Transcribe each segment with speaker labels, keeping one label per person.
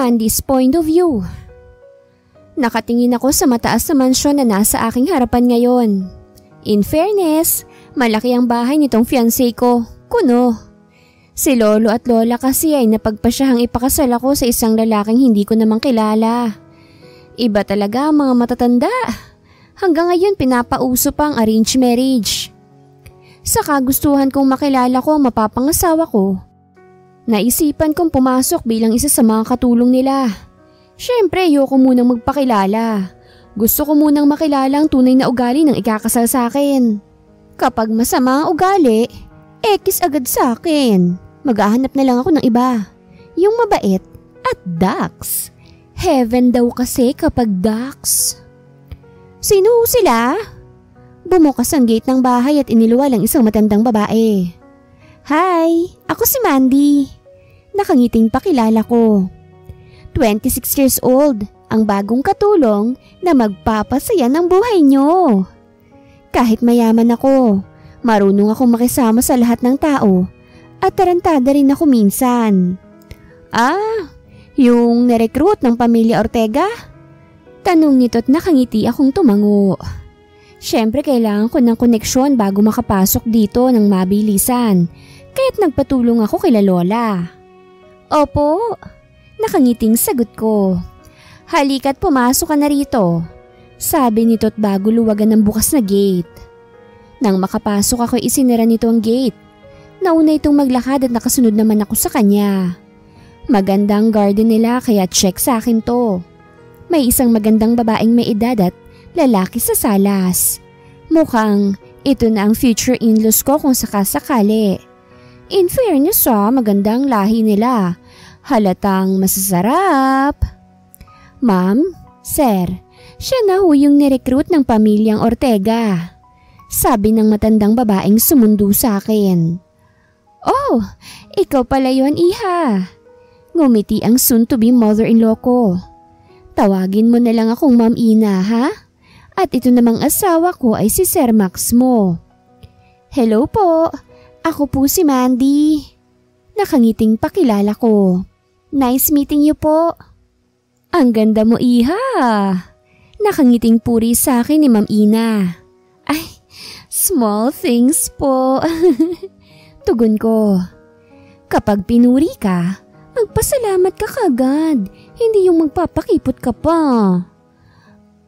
Speaker 1: Mandy's point of view. Nakatingin ako sa mataas na mansyon na nasa aking harapan ngayon. In fairness, malaki ang bahay nitong fiancé ko, kuno. Si lolo at lola kasi ay napagpasyahang ipakasal ako sa isang lalaking hindi ko namang kilala. Iba talaga ang mga matatanda. Hanggang ngayon pinapauso pa ang arranged marriage. Sa kagustuhan kong makilala ko ang mapapangasawa ko, naisipan kong pumasok bilang isa sa mga katulong nila. Siyempre, ayoko munang magpakilala. Gusto ko munang makilala ang tunay na ugali ng ikakasal sa akin. Kapag masama ang ugali, ekis agad sa akin. Maghahanap na lang ako ng iba. Yung mabait at ducks. Heaven daw kasi kapag ducks. Sino sila? Bumukas ang gate ng bahay at iniluwal ang isang matandang babae. Hi, ako si Mandy. Nakangiting pakilala ko. 26 years old, ang bagong katulong na magpapasaya ng buhay nyo. Kahit mayaman ako, marunong akong makisama sa lahat ng tao at tarantada rin ako minsan. Yung nirecruit ng pamilya Ortega? Tanong nito't nakangiti akong tumango. Siyempre kailangan ko ng koneksyon bago makapasok dito ng mabilisan, kaya't nagpatulong ako kila Lola. Opo, nakangiting sagot ko. Halika't pumasok ka na rito, sabi nito't bago luwagan ng bukas na gate. Nang makapasok ako isinara nito ang gate. Nauna itong maglakad at nakasunod naman ako sa kanya. Magandang garden nila kaya check sa akin to. May isang magandang babaeng may edad at lalaki sa salas. Mukhang ito na ang future in-laws ko kung sakasakali. In fairness magandang lahi nila. Halatang masasarap. Ma'am, sir, siya na ho yung nirecruit ng pamilyang Ortega. Sabi ng matandang babaeng sumundo sa akin. Oh, ikaw pala yun, iha. Ngumiti ang soon-to-be mother-in-law ko. Tawagin mo na lang akong Ma'am Ina, ha? At ito namang asawa ko ay si Sir Max mo. Hello po, ako po si Mandy. Nakangiting pakilala ko. Nice meeting you po. Ang ganda mo, iha. Nakangiting puri sa akin ni Ma'am Ina. Ay, small things po. Tugon ko. Kapag pinuri ka, magpasalamat ka kagad, hindi yung magpapakipot ka pa.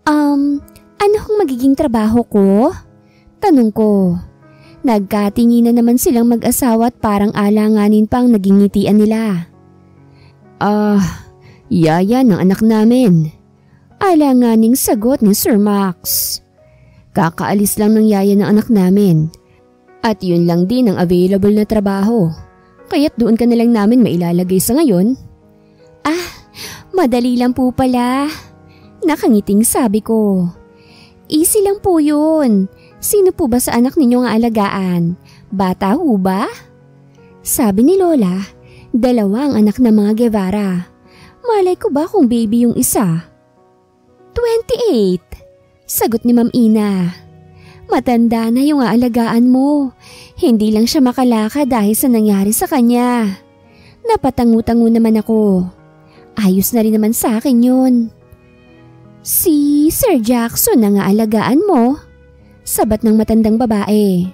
Speaker 1: Ano kung magiging trabaho ko? Tanong ko. Nagkatingin na naman silang mag-asawa at parang alanganin pang naging ngitian nila. Yaya ng anak namin. Alanganing sagot ni Sir Max. Kakaalis lang ng yaya ng anak namin. At yun lang din ang available na trabaho. Kaya't doon ka na lang namin mailalagay sa ngayon. Madali lang po pala. Nakangiting sabi ko. Easy lang po yun. Sino po ba sa anak ninyong alagaan? Bata ho ba? Sabi ni Lola, 2 ang anak ng mga Guevara. Malay ko ba kung baby yung isa? 28. Sagot ni Ma'am Ina. Matanda na yung aalagaan mo. Hindi lang siya makalakad dahil sa nangyari sa kanya. Napatangu-tangu naman ako. Ayos na rin naman sa akin yun. Si Sir Jackson ang aalagaan mo? Sabat ng matandang babae.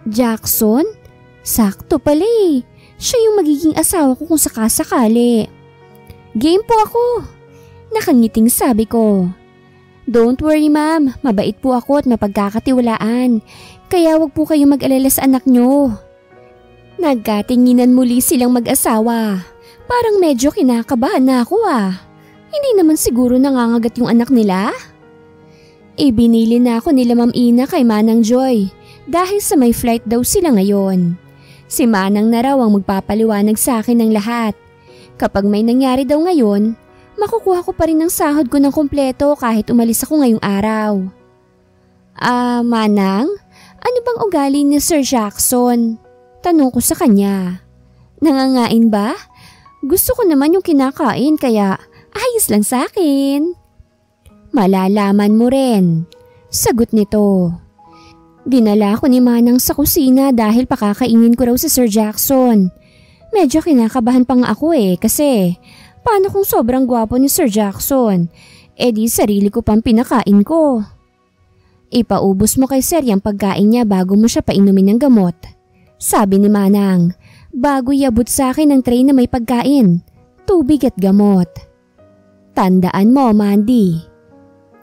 Speaker 1: Jackson? Sakto pala eh. Siya yung magiging asawa ko kung sakasakali. Game po ako. Nakangiting sabi ko. Don't worry ma'am, mabait po ako at mapagkakatiwalaan. Kaya wag po kayong mag-alala sa anak nyo. Nagkatinginan muli silang mag-asawa. Parang medyo kinakabahan na ako Hindi naman siguro nangangagat yung anak nila? Ibinili na ako nila Ma'am Ina kay Manang Joy dahil sa may flight daw sila ngayon. Si Manang na raw ang magpapaliwanag sa akin ng lahat. Kapag may nangyari daw ngayon, makukuha ko pa rin ang sahod ko ng kumpleto kahit umalis ako ngayong araw. Manang, ano bang ugali ni Sir Jackson? Tanong ko sa kanya. Nangangain ba? Gusto ko naman yung kinakain kaya ayos lang sa akin. Malalaman mo rin. Sagot nito. Dinala ko ni Manang sa kusina dahil pakakainin ko raw si Sir Jackson. Medyo kinakabahan pa nga ako kasi Paano kung sobrang gwapo ni Sir Jackson? E di sarili ko pang pinakain ko. Ipaubos mo kay Sir yung pagkain niya bago mo siya painumin ng gamot. Sabi ni Manang, bago iabot sa akin ng tray na may pagkain, tubig at gamot. Tandaan mo, Mandy.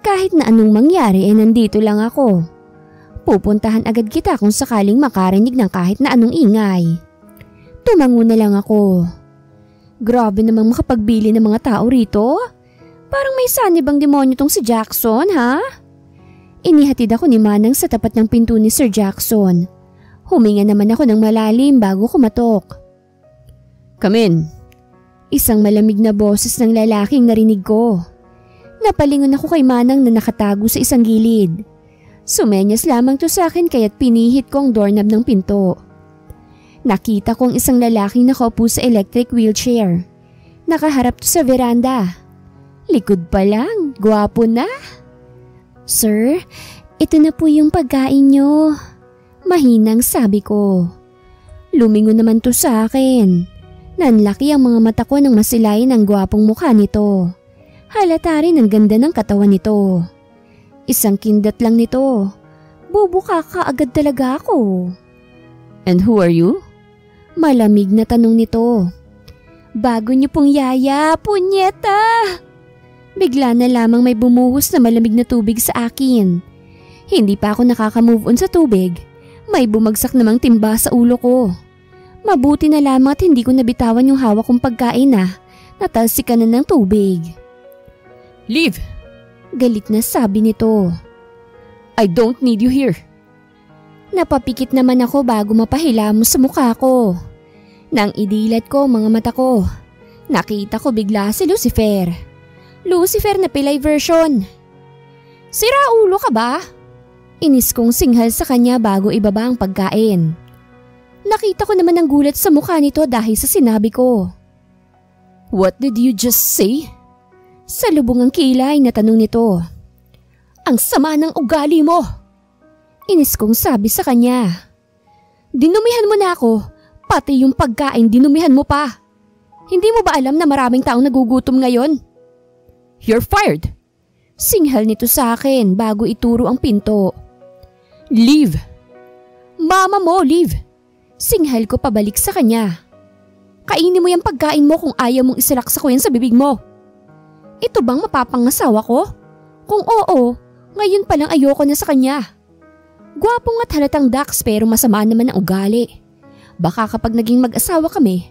Speaker 1: Kahit na anong mangyari nandito lang ako. Pupuntahan agad kita kung sakaling makarinig ng kahit na anong ingay. Tumango na lang ako. Grabe namang makapagbili ng mga tao rito. Parang may sanibang demonyo tong si Jackson, ha? Inihatid ako ni Manang sa tapat ng pinto ni Sir Jackson. Huminga naman ako ng malalim bago kumatok. Come in. Isang malamig na boses ng lalaking narinig ko. Napalingon ako kay Manang na nakatago sa isang gilid. Sumenyas lamang to sa akin kaya't pinihit ko ang doorknob ng pinto. Nakita kong isang lalaking nakaupo sa electric wheelchair. Nakaharap to sa veranda. Likod pa lang, gwapo na. Sir, ito na po yung pagkain nyo. Mahinang sabi ko. Lumingon naman to sa akin. Nanlaki ang mga mata ko nang masilayan ang gwapong mukha nito. Halata rin ang ganda ng katawan nito. Isang kindat lang nito. Bubuka ka agad talaga ako. And who are you? Malamig na tanong nito. Bago niyo pong yaya, punyeta! Bigla na lamang may bumuhos na malamig na tubig sa akin. Hindi pa ako nakaka-move on sa tubig. May bumagsak namang timba sa ulo ko. Mabuti na lamang at hindi ko nabitawan yung hawak kong pagkain natalsikan na ng tubig. Leave! Galit na sabi nito. I don't need you here. Napapikit naman ako bago mapahilamos sa mukha ko. Nang idilat ko mga mata ko, nakita ko bigla si Lucifer. Lucifer na pilay version. Sira ulo ka ba? Inis kong singhal sa kanya bago ibaba ang pagkain. Nakita ko naman ang gulat sa mukha nito dahil sa sinabi ko. What did you just say? Sa lubong ang kilay na tanong nito. Ang sama ng ugali mo! Inis kong sabi sa kanya. Dinumihan mo na ako, pati yung pagkain dinumihan mo pa. Hindi mo ba alam na maraming taong nagugutom ngayon? You're fired! Singhal nito sa akin bago ituro ang pinto. Leave! Mama mo, leave! Singhal ko pabalik sa kanya. Kainin mo yung pagkain mo kung ayaw mong isalaksa ko yan sa bibig mo. Ito bang mapapangasawa ko? Kung oo, ngayon pa lang ayoko na sa kanya. Gwapong at halatang Dax pero masama naman ang ugali. Baka kapag naging mag-asawa kami,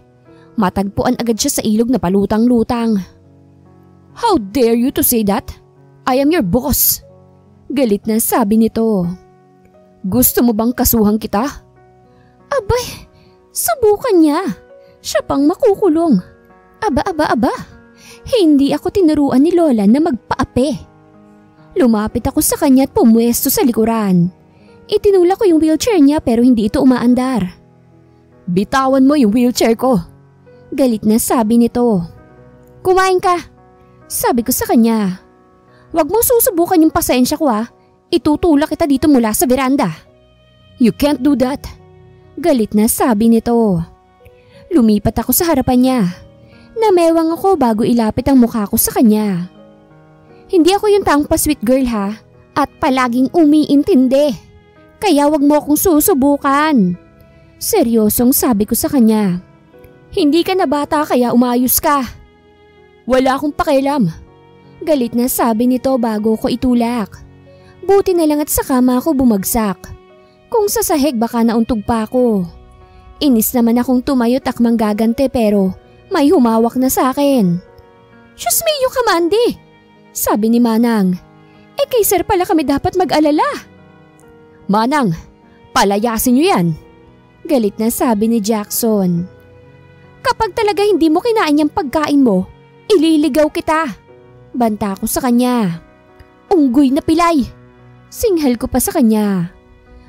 Speaker 1: matagpuan agad siya sa ilog na palutang-lutang. How dare you to say that? I am your boss. Galit na sabi nito. Gusto mo bang kasuhan kita? Abay, subukan niya. Siya pang makukulong. Aba. Hindi ako tinuruan ni Lola na magpaape. Lumapit ako sa kanya at pumwesto sa likuran. Itinulak ko yung wheelchair niya pero hindi ito umaandar. Bitawan mo yung wheelchair ko. Galit na sabi nito. Kumain ka. Sabi ko sa kanya. Huwag mong susubukan yung pasensya ko Itutulak kita dito mula sa veranda. You can't do that. Galit na sabi nito. Lumipat ako sa harapan niya. Namewang ako bago ilapit ang mukha ko sa kanya. Hindi ako yung taong pa-sweet girl at palaging umiintindi. Kaya wag mo akong susubukan. Seryosong sabi ko sa kanya. Hindi ka na bata kaya umayos ka. Wala akong pakialam. Galit na sabi nito bago ko itulak. Buti na lang at sa kama ako bumagsak. Kung sa sahig baka nauntog pa ako. Inis naman akong tumayo takmang gagante pero may humawak na sa akin. Diyos miyo ka, Mandy! Sabi ni Manang. Kay sir pala kami dapat mag-alala. Manang, palayasin niyo yan. Galit na sabi ni Jackson. Kapag talaga hindi mo kinain yung pagkain mo, ililigaw kita. Banta ko sa kanya. Unggoy na pilay. Singhal ko pa sa kanya.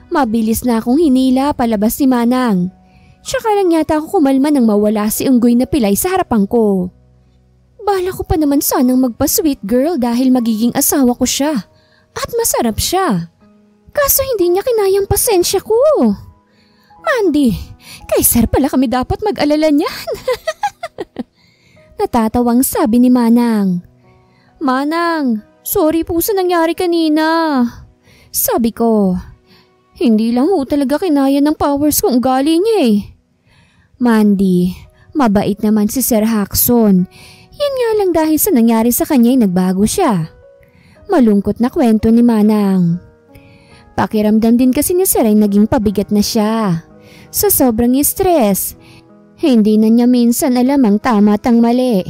Speaker 1: Mabilis na akong hinila palabas ni Manang. Tsaka lang yata ako kumalma nang mawala si unggoy na pilay sa harapan ko. Bala ko pa naman sanang magpa-sweet girl dahil magiging asawa ko siya. At masarap siya. Kaso hindi niya kinayang pasensya ko. Mandy, kay sir pala kami dapat mag-alala niyan. Natatawang sabi ni Manang. Manang, sorry po sa nangyari kanina. Sabi ko, hindi lang ho talaga kinaya ng powers kong ugali niya eh. Mandy, mabait naman si Sir Hackson. Yan nga lang dahil sa nangyari sa kanya ay nagbago siya. Malungkot na kwento ni Manang. Pakiramdam din kasi ni Sir ay naging pabigat na siya. Sa sobrang stress, hindi na niya minsan alam ang tama at ang mali.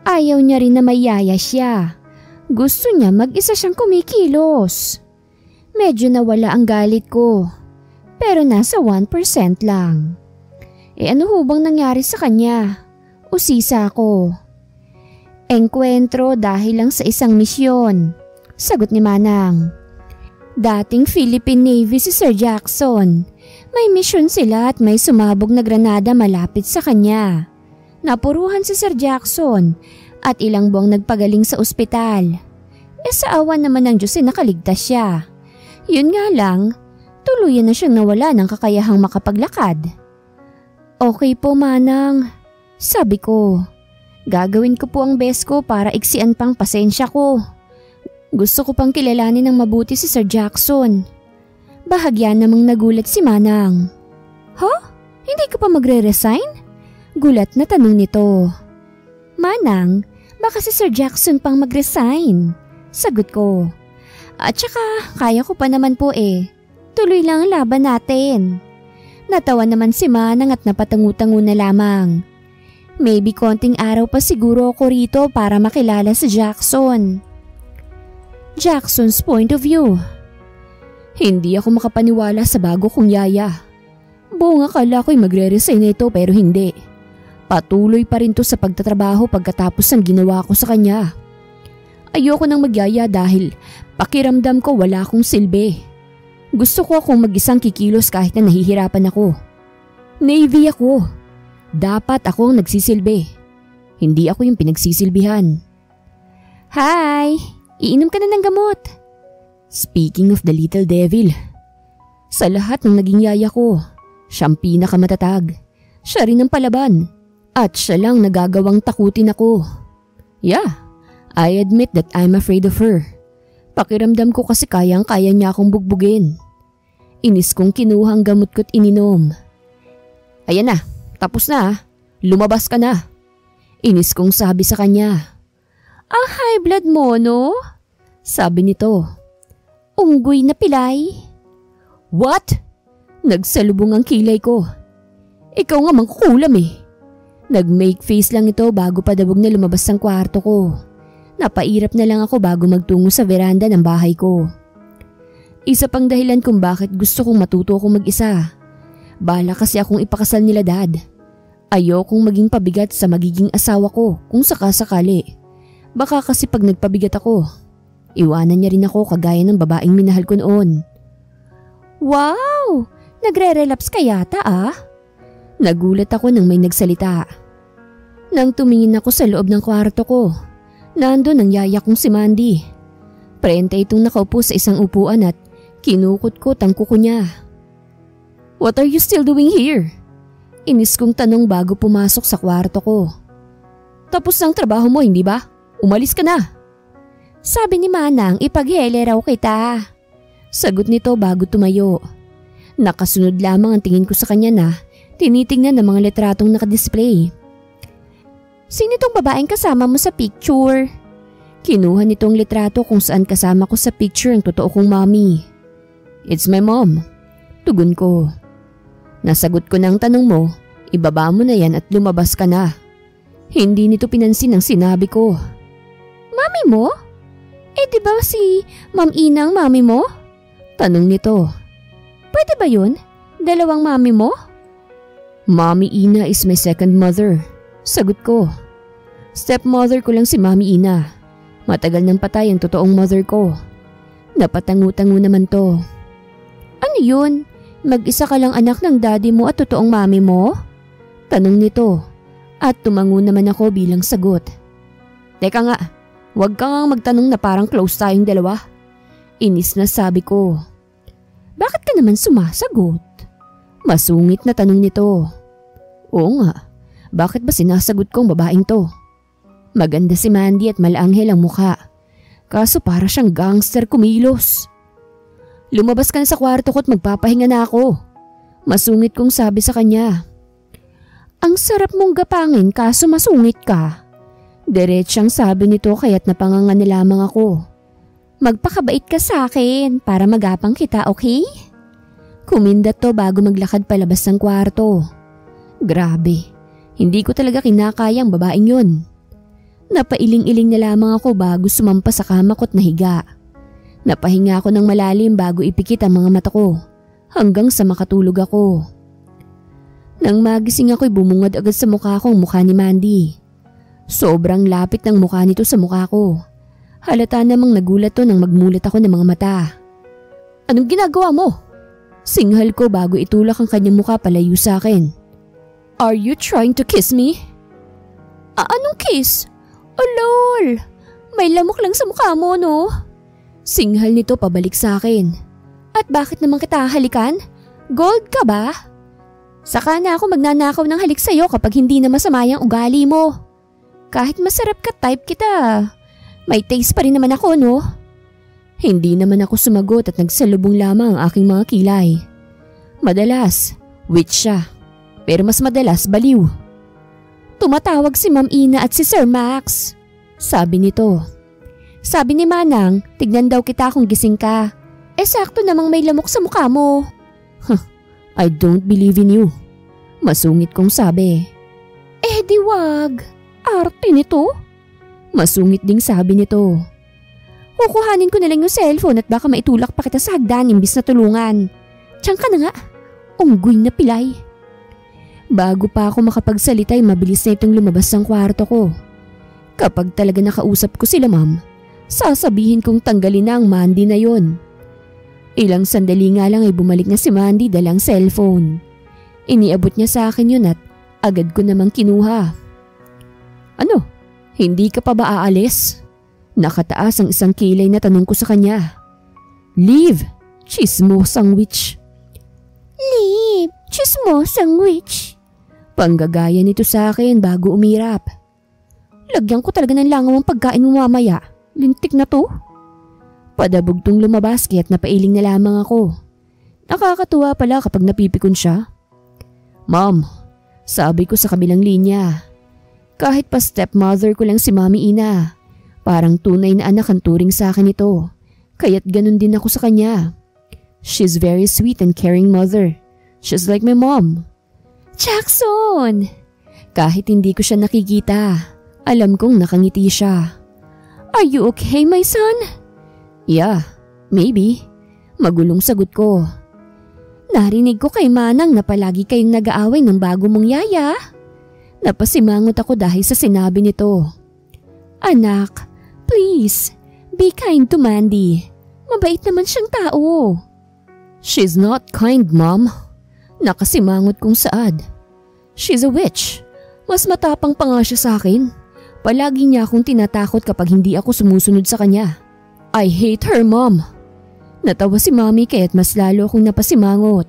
Speaker 1: Ayaw niya rin na mayaya siya. Gusto niya mag-isa siyang kumikilos. Medyo nawala ang galit ko, pero nasa 1% lang. Ano ho bang nangyari sa kanya? Usisa ako. Engkwentro dahil lang sa isang misyon, sagot ni Manang. Dating Philippine Navy si Sir Jackson. May misyon sila at may sumabog na granada malapit sa kanya. Napuruhan si Sir Jackson at ilang buwang nagpagaling sa ospital. Sa awan naman ng Diyos ay nakaligtas siya. Yun nga lang, tuluyan na siyang nawala ng kakayahang makapaglakad. Okay po Manang, sabi ko. Gagawin ko po ang best ko para iksian pang pasensya ko. Gusto ko pang kilalanin ng mabuti si Sir Jackson. Bahagyan namang nagulat si Manang. Hindi ka pa magre-resign? Gulat na tanong nito. Manang, baka si Sir Jackson pang mag-resign. Sagot ko. At saka kaya ko pa naman po eh. Tuloy lang ang laban natin. Natawa naman si Manang at napatangu-tangu na lamang. Maybe konting araw pa siguro ako rito para makilala si Jackson. Jackson's point of view. Hindi ako makapaniwala sa bago kong yaya. Buong akala ko'y magre-resign na ito pero hindi. Patuloy pa rin to sa pagtatrabaho pagkatapos ng ginawa ko sa kanya. Ayoko nang magyaya dahil pakiramdam ko wala akong silbi. Gusto ko akong mag-isang kikilos kahit na nahihirapan ako. Navy ako. Dapat ako ang nagsisilbi. Hindi ako yung pinagsisilbihan. Hi! Iinom ka na ng gamot. Speaking of the little devil, sa lahat ng naging yaya ko, siyang pinakamatatag. Siya rin ang palaban. At siya lang nagagawang takutin ako. Yeah, I admit that I'm afraid of her. Pakiramdam ko kasi kayang-kaya niya akong bugbugin. Inis kong kinuhang gamot ko't ininom. Ayan na, tapos na. Lumabas ka na. Inis kong sabi sa kanya. Ang high blood mo, no? Sabi nito. Unggoy na pilay. What? Nagsalubong ang kilay ko. Ikaw nga mangkukulam eh. Nag-make face lang ito bago padabog na lumabas ang kwarto ko. Napairap na lang ako bago magtungo sa veranda ng bahay ko. Isa pang dahilan kung bakit gusto kong matuto akong mag-isa. Bala kasi akong ipakasal nila dad. Ayokong maging pabigat sa magiging asawa ko kung sakasakali. Baka kasi pag nagpabigat ako, iwanan niya rin ako kagaya ng babaeng minahal ko noon. Wow! Nagre-relapse ka yata ah? Nagulat ako nang may nagsalita. Nang tumingin ako sa loob ng kwarto ko, nandun ang yaya kong si Mandy. Prente itong nakaupo sa isang upuan at kinukot-kot ang kuko niya. What are you still doing here? Inis kong tanong bago pumasok sa kwarto ko. Tapos ang trabaho mo, hindi ba? Umalis ka na. Sabi ni Manang ipaghele raw kita. Sagot nito bago tumayo. Nakasunod lamang ang tingin ko sa kanya na tinitingnan ng mga litratong nakadisplay. Sino itong babaeng kasama mo sa picture? Kinuha nitong litrato kung saan kasama ko sa picture ang totoo kong mommy. It's my mom. Tugon ko. Nasagot ko na ang tanong mo, ibaba mo na yan at lumabas ka na. Hindi nito pinansin ang sinabi ko. Mami mo? Di ba si Ma'am Ina ang mami mo? Tanong nito. Pwede ba yun? Dalawang mami mo? Mami Ina is my second mother. Sagot ko. Stepmother ko lang si Mami Ina. Matagal nang patay ang totoong mother ko. Napatangu-tangu naman to. Ano yun? Mag-isa ka lang anak ng daddy mo at totoong mami mo? Tanong nito. At tumango naman ako bilang sagot. Teka nga, huwag ka nga magtanong na parang close tayong dalawa. Inis na sabi ko. Bakit ka naman sumasagot? Masungit na tanong nito. Oo nga, bakit ba sinasagot kong babaeng to? Maganda si Mandy at malanghel ang mukha. Kaso para siyang gangster kumilos. Lumabas ka na sa kwarto ko at magpapahinga na ako. Masungit kong sabi sa kanya. Ang sarap mong gapangin kaso masungit ka. Diretsyang sabi nito kaya't napanganga na lamang ako. Magpakabait ka sa akin para magapang kita, okay? Kumindat to bago maglakad palabas ng kwarto. Grabe, hindi ko talaga kinakayang babaeng yun. Napailing-iling na lamang ako bago sumampa sa kama ko't nahiga. Napahinga ako ng malalim bago ipikit ang mga mata ko hanggang sa makatulog ako. Nang magising ako'y bumungad agad sa mukha ko ang mukha ni Mandy. Sobrang lapit ng mukha nito sa mukha ko. Halata namang nagulat to nang magmulat ako ng mga mata. Anong ginagawa mo? Singhal ko bago itulak ang kanyang mukha palayo sa akin. Are you trying to kiss me? Anong kiss? Oh lol, may lamok lang sa mukha mo no? Singhal nito pabalik sa akin. At bakit naman kita halikan? Gold ka ba? Saka na ako magnanakaw ng halik sa'yo kapag hindi na masama yung ugali mo. Kahit masarap ka type kita, may taste pa rin naman ako no? Hindi naman ako sumagot at nagsalubong lamang ang aking mga kilay. Madalas, witch siya. Pero mas madalas baliw. Tumatawag si Ma'am Ina at si Sir Max. Sabi nito. Sabi ni Manang, tignan daw kita kung gising ka. Sakto namang may lamok sa mukha mo. I don't believe in you. Masungit kong sabi. Di wag. Arte nito. Masungit ding sabi nito. Kukuhanin ko na lang yung cellphone at baka maitulak pa kita sa hagdan imbis na tulungan. Tiyan ka na nga. Unggoy na pilay. Bago pa ako makapagsalita ay mabilis na itong lumabas ng kwarto ko. Kapag talaga nakausap ko sila ma'am, sasabihin kong tanggalin na ang Mandy na yon. Ilang sandali nga lang ay bumalik na si Mandy dalang cellphone. Iniabot niya sa akin yun at agad ko namang kinuha. Ano? Hindi ka pa ba aalis? Nakataas ang isang kilay na tanong ko sa kanya. Leave! Chismosang witch. Leave! Chismosang witch. Panggagaya nito sa akin bago umirap. Lagyan ko talaga ng langaw ang pagkain mo mamaya. Lintik na to. Padabog tong lumabas kaya't napailing na lamang ako. Nakakatuwa pala kapag napipikon siya. Mom, sabi ko sa kabilang linya. Kahit pa stepmother ko lang si Mami Ina, parang tunay na anak ang turing sa akin ito. Kaya't ganun din ako sa kanya. She's very sweet and caring mother. She's like my mom. Jackson! Kahit hindi ko siya nakikita, alam kong nakangiti siya. Are you okay, my son? Yeah, maybe. Magulong sagot ko. Narinig ko kay Manang na palagi kayong nag-aaway ng bago mong yaya. Napasimangot ako dahil sa sinabi nito. Anak, please, be kind to Mandy. Mabait naman siyang tao. She's not kind, Mom. Nakasimangot kong saad. She's a witch. Mas matapang pa nga siya sa akin. Palagi niya akong tinatakot kapag hindi ako sumusunod sa kanya. I hate her, Mom. Natawa si Mommy kaya't mas lalo akong napasimangot.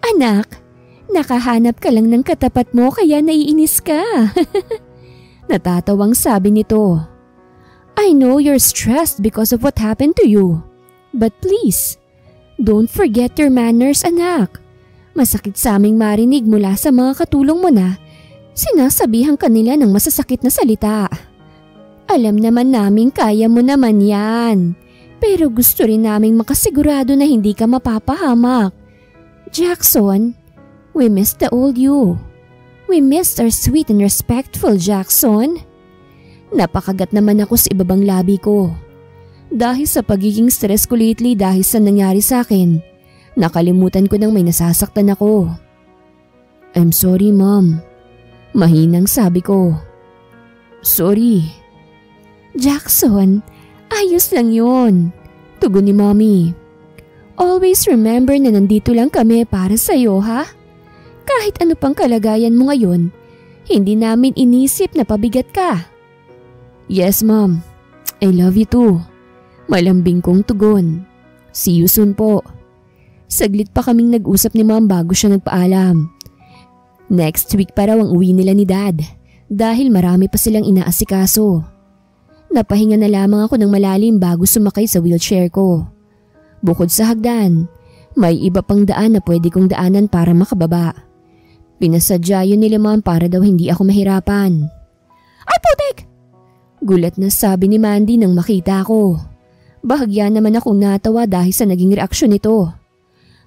Speaker 1: Anak, nakahanap ka lang ng katapat mo kaya naiinis ka. Natatawang sabi nito. I know you're stressed because of what happened to you. But please, don't forget your manners, anak. Masakit sa aming marinig mula sa mga katulong mo na sinasabihan kanila ng masasakit na salita. Alam naman namin kaya mo naman yan. Pero gusto rin naming makasigurado na hindi ka mapapahamak. Jackson, we miss the old you. We missed our sweet and respectful Jackson. Napakagat naman ako sa ibabang labi ko. Dahil sa pagiging stress ko lately dahil sa nangyari sa akin, nakalimutan ko nang may nasasaktan ako. I'm sorry, Mom. Mahinang sabi ko. Sorry. Jackson, ayos lang yun. Tugon ni Mommy. Always remember na nandito lang kami para sa'yo, ha? Kahit ano pang kalagayan mo ngayon, hindi namin inisip na pabigat ka. Yes, Mom. I love you too. Malambing kong tugon. See you soon po. Saglit pa kaming nag-usap ni Mom bago siya nagpaalam. Next week pa raw ang uwi nila ni Dad. dahil marami pa silang inaasikaso. Napahinga na lamang ako ng malalim bago sumakay sa wheelchair ko. Bukod sa hagdan, may iba pang daan na pwede kong daanan para makababa. Pinasadya yun nila ma'am para daw hindi ako mahirapan. Ay putik! Gulat na sabi ni Mandy nang makita ko. Bahagya naman akong natawa dahil sa naging reaksyon nito.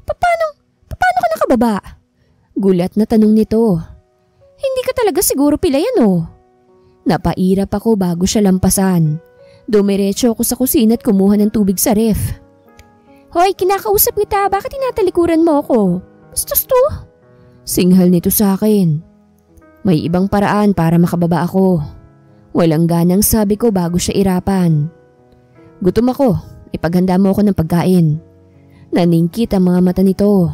Speaker 1: Paano ka nakababa? Gulat na tanong nito. Hindi ka talaga siguro pilayan oh. Napairap ako bago siya lampasan. Dumiretso ako sa kusina at kumuha ng tubig sa ref. Hoy, kinakausap kita, bakit tinatalikuran mo ako? Bastos to? Singhal nito sa akin. May ibang paraan para makababa ako. Walang ganang sabi ko bago siya irapan. Gutom ako, ipaghanda mo ako ng pagkain. Naningkit ang mga mata nito.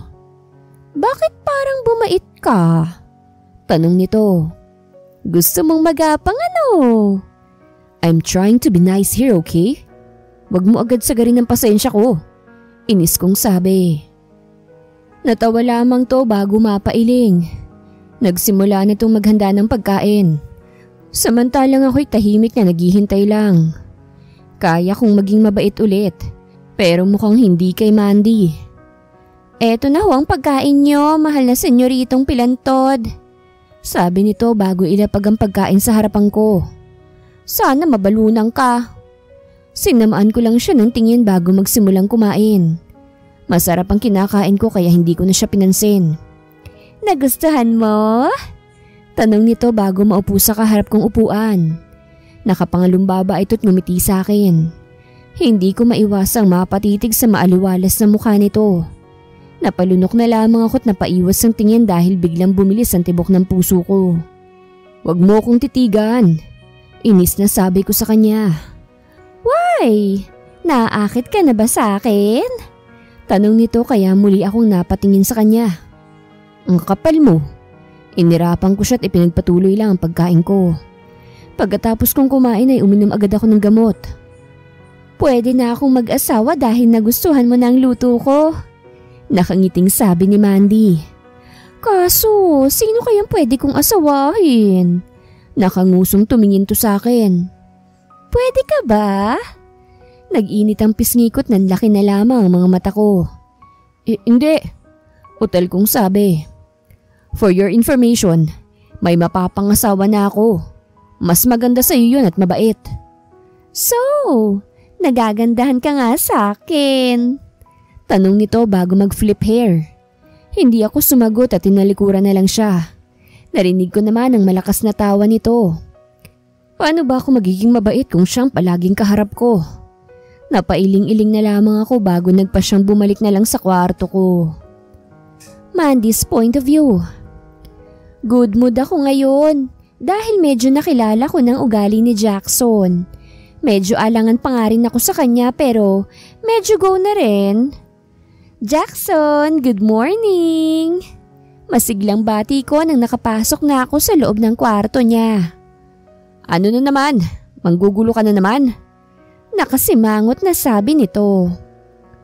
Speaker 1: Bakit parang bumait ka? Tanong nito. Gusto mong magapang ano? I'm trying to be nice here, okay? Wag mo agad sagarin ng pasensya ko. Inis kong sabi. Natawa lamang to bago mapailing. Nagsimula na itong maghanda ng pagkain. Samantalang ako'y tahimik na naghihintay lang. Kaya kong maging mabait ulit, pero mukhang hindi kay Mandy. Eto na ho ang pagkain nyo, mahal na senyoritong Pilantod. Sabi nito bago ilapag ang pagkain sa harapan ko. Sana mabalunan ka. Sinamaan ko lang siya ng tingin bago magsimulang kumain. Masarap ang kinakain ko kaya hindi ko na siya pinansin. Nagustuhan mo? Tanong nito bago maupo sa kaharap kong upuan. Nakapangalumbaba ito't ngumiti sa akin. Hindi ko maiwasang mapatitig sa maaliwalas na mukha nito. Napalunok na lamang ako't napaiwas ang tingin dahil biglang bumilis ang tibok ng puso ko. Huwag mo akong titigan. Inis na sabi ko sa kanya. Why? Naaakit ka na ba sa akin? Tanong nito kaya muli akong napatingin sa kanya. Ang kapal mo. Inirapan ko siya't ipinagpatuloy lang ang pagkain ko. Pagkatapos kong kumain ay uminom agad ako ng gamot. Pwede na akong mag-asawa dahil nagustuhan mo na ang luto ko. Nakangiting sabi ni Mandy. Kaso, sino kayang pwede kong asawahin? Nakangusong tumingin to sa akin. Pwede ka ba? Nag-init ang pisngikot ng laki na lamang ang mga mata ko. Hindi. Utal kong sabi. For your information, may mapapangasawa na ako. Mas maganda sa iyo yun at mabait. So, nagagandahan ka nga sa akin. Tanong nito bago mag-flip hair. Hindi ako sumagot at tinalikuran na lang siya. Narinig ko naman ang malakas na tawa nito. Paano ba ako magiging mabait kung siyang palaging kaharap ko? Napailing-iling na lamang ako bago nagpa siyang bumalik na lang sa kwarto ko. Mandy's point of view. Good mood ako ngayon dahil medyo nakilala ko ng ugali ni Jackson. Medyo alangan pa nga rin ako sa kanya pero medyo go na rin. Jackson, good morning! Masiglang bati ko nang nakapasok na ako sa loob ng kwarto niya. Ano na naman? Manggugulo ka na naman? Nakasimangot na sabi nito.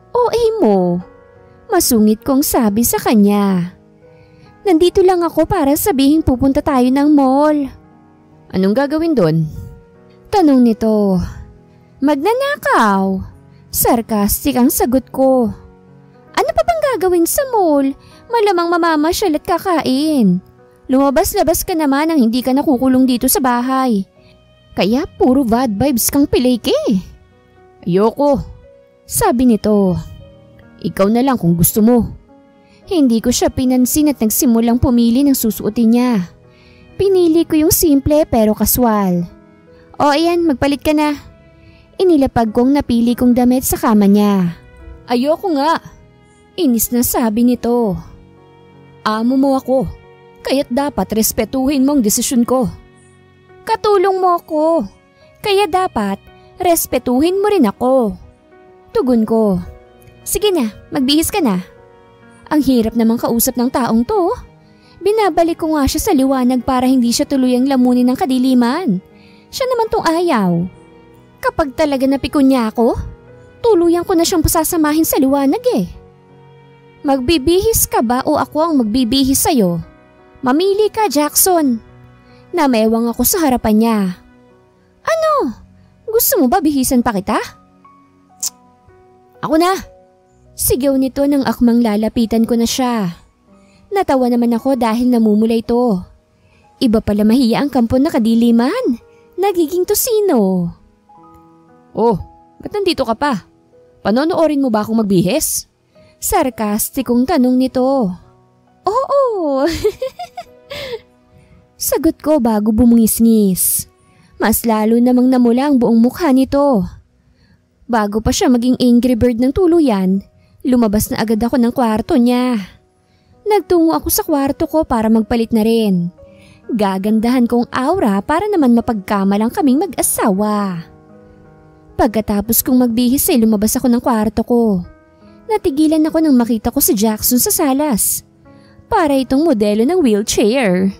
Speaker 1: OA mo. Masungit kong sabi sa kanya. Nandito lang ako para sabihin pupunta tayo ng mall. Anong gagawin doon? Tanong nito. Magnanakaw. Sarcastic ang sagot ko. Ano pa bang gagawin sa mall? Malamang mamamasyal at kakain. Lumabas-labas ka naman nang hindi ka nakukulong dito sa bahay. Kaya puro bad vibes kang pileke. Ayoko. Sabi nito. Ikaw na lang kung gusto mo. Hindi ko siya pinansin at nagsimulang pumili ng susuotin niya. Pinili ko yung simple pero kaswal. O ayan, magpalit ka na. Inilapag kong napili kong damit sa kama niya. Ayoko nga. Inis na sabi nito. Amo mo ako, kaya't dapat respetuhin mo ang desisyon ko. Katulong mo ako, kaya dapat respetuhin mo rin ako. Tugon ko. Sige na, magbihis ka na. Ang hirap namang kausap ng taong to. Binabalik ko nga siya sa liwanag para hindi siya tuluyang lamunin ng kadiliman. Siya naman tong ayaw. Kapag talaga napikon niya ako, tuluyan ko na siyang pasasamahin sa liwanag eh. Magbibihis ka ba o ako ang magbibihis sa'yo? Mamili ka, Jackson. Namewang ako sa harapan niya. Ano? Gusto mo ba bihisan pa kita? Ako na! Sigaw nito nang akmang lalapitan ko na siya. Natawa naman ako dahil namumula ito. Iba pala mahiya ang kampo na kadiliman. Nagiging tosino. Oh, ba't nandito ka pa? Panonoorin mo ba akong magbihis? Sarkastikong tanong nito. Oo. Sagot ko bago bumungis-ngis. Mas lalo namang namula ang buong mukha nito. Bago pa siya maging angry bird ng tuluyan, lumabas na agad ako ng kwarto niya. Nagtungo ako sa kwarto ko para magpalit na rin. Gagandahan kong aura para naman mapagkamalang kaming mag-asawa. Pagkatapos kong magbihis ay lumabas ako ng kwarto ko. Natigilan ako nang makita ko si Jackson sa salas. Para itong modelo ng wheelchair.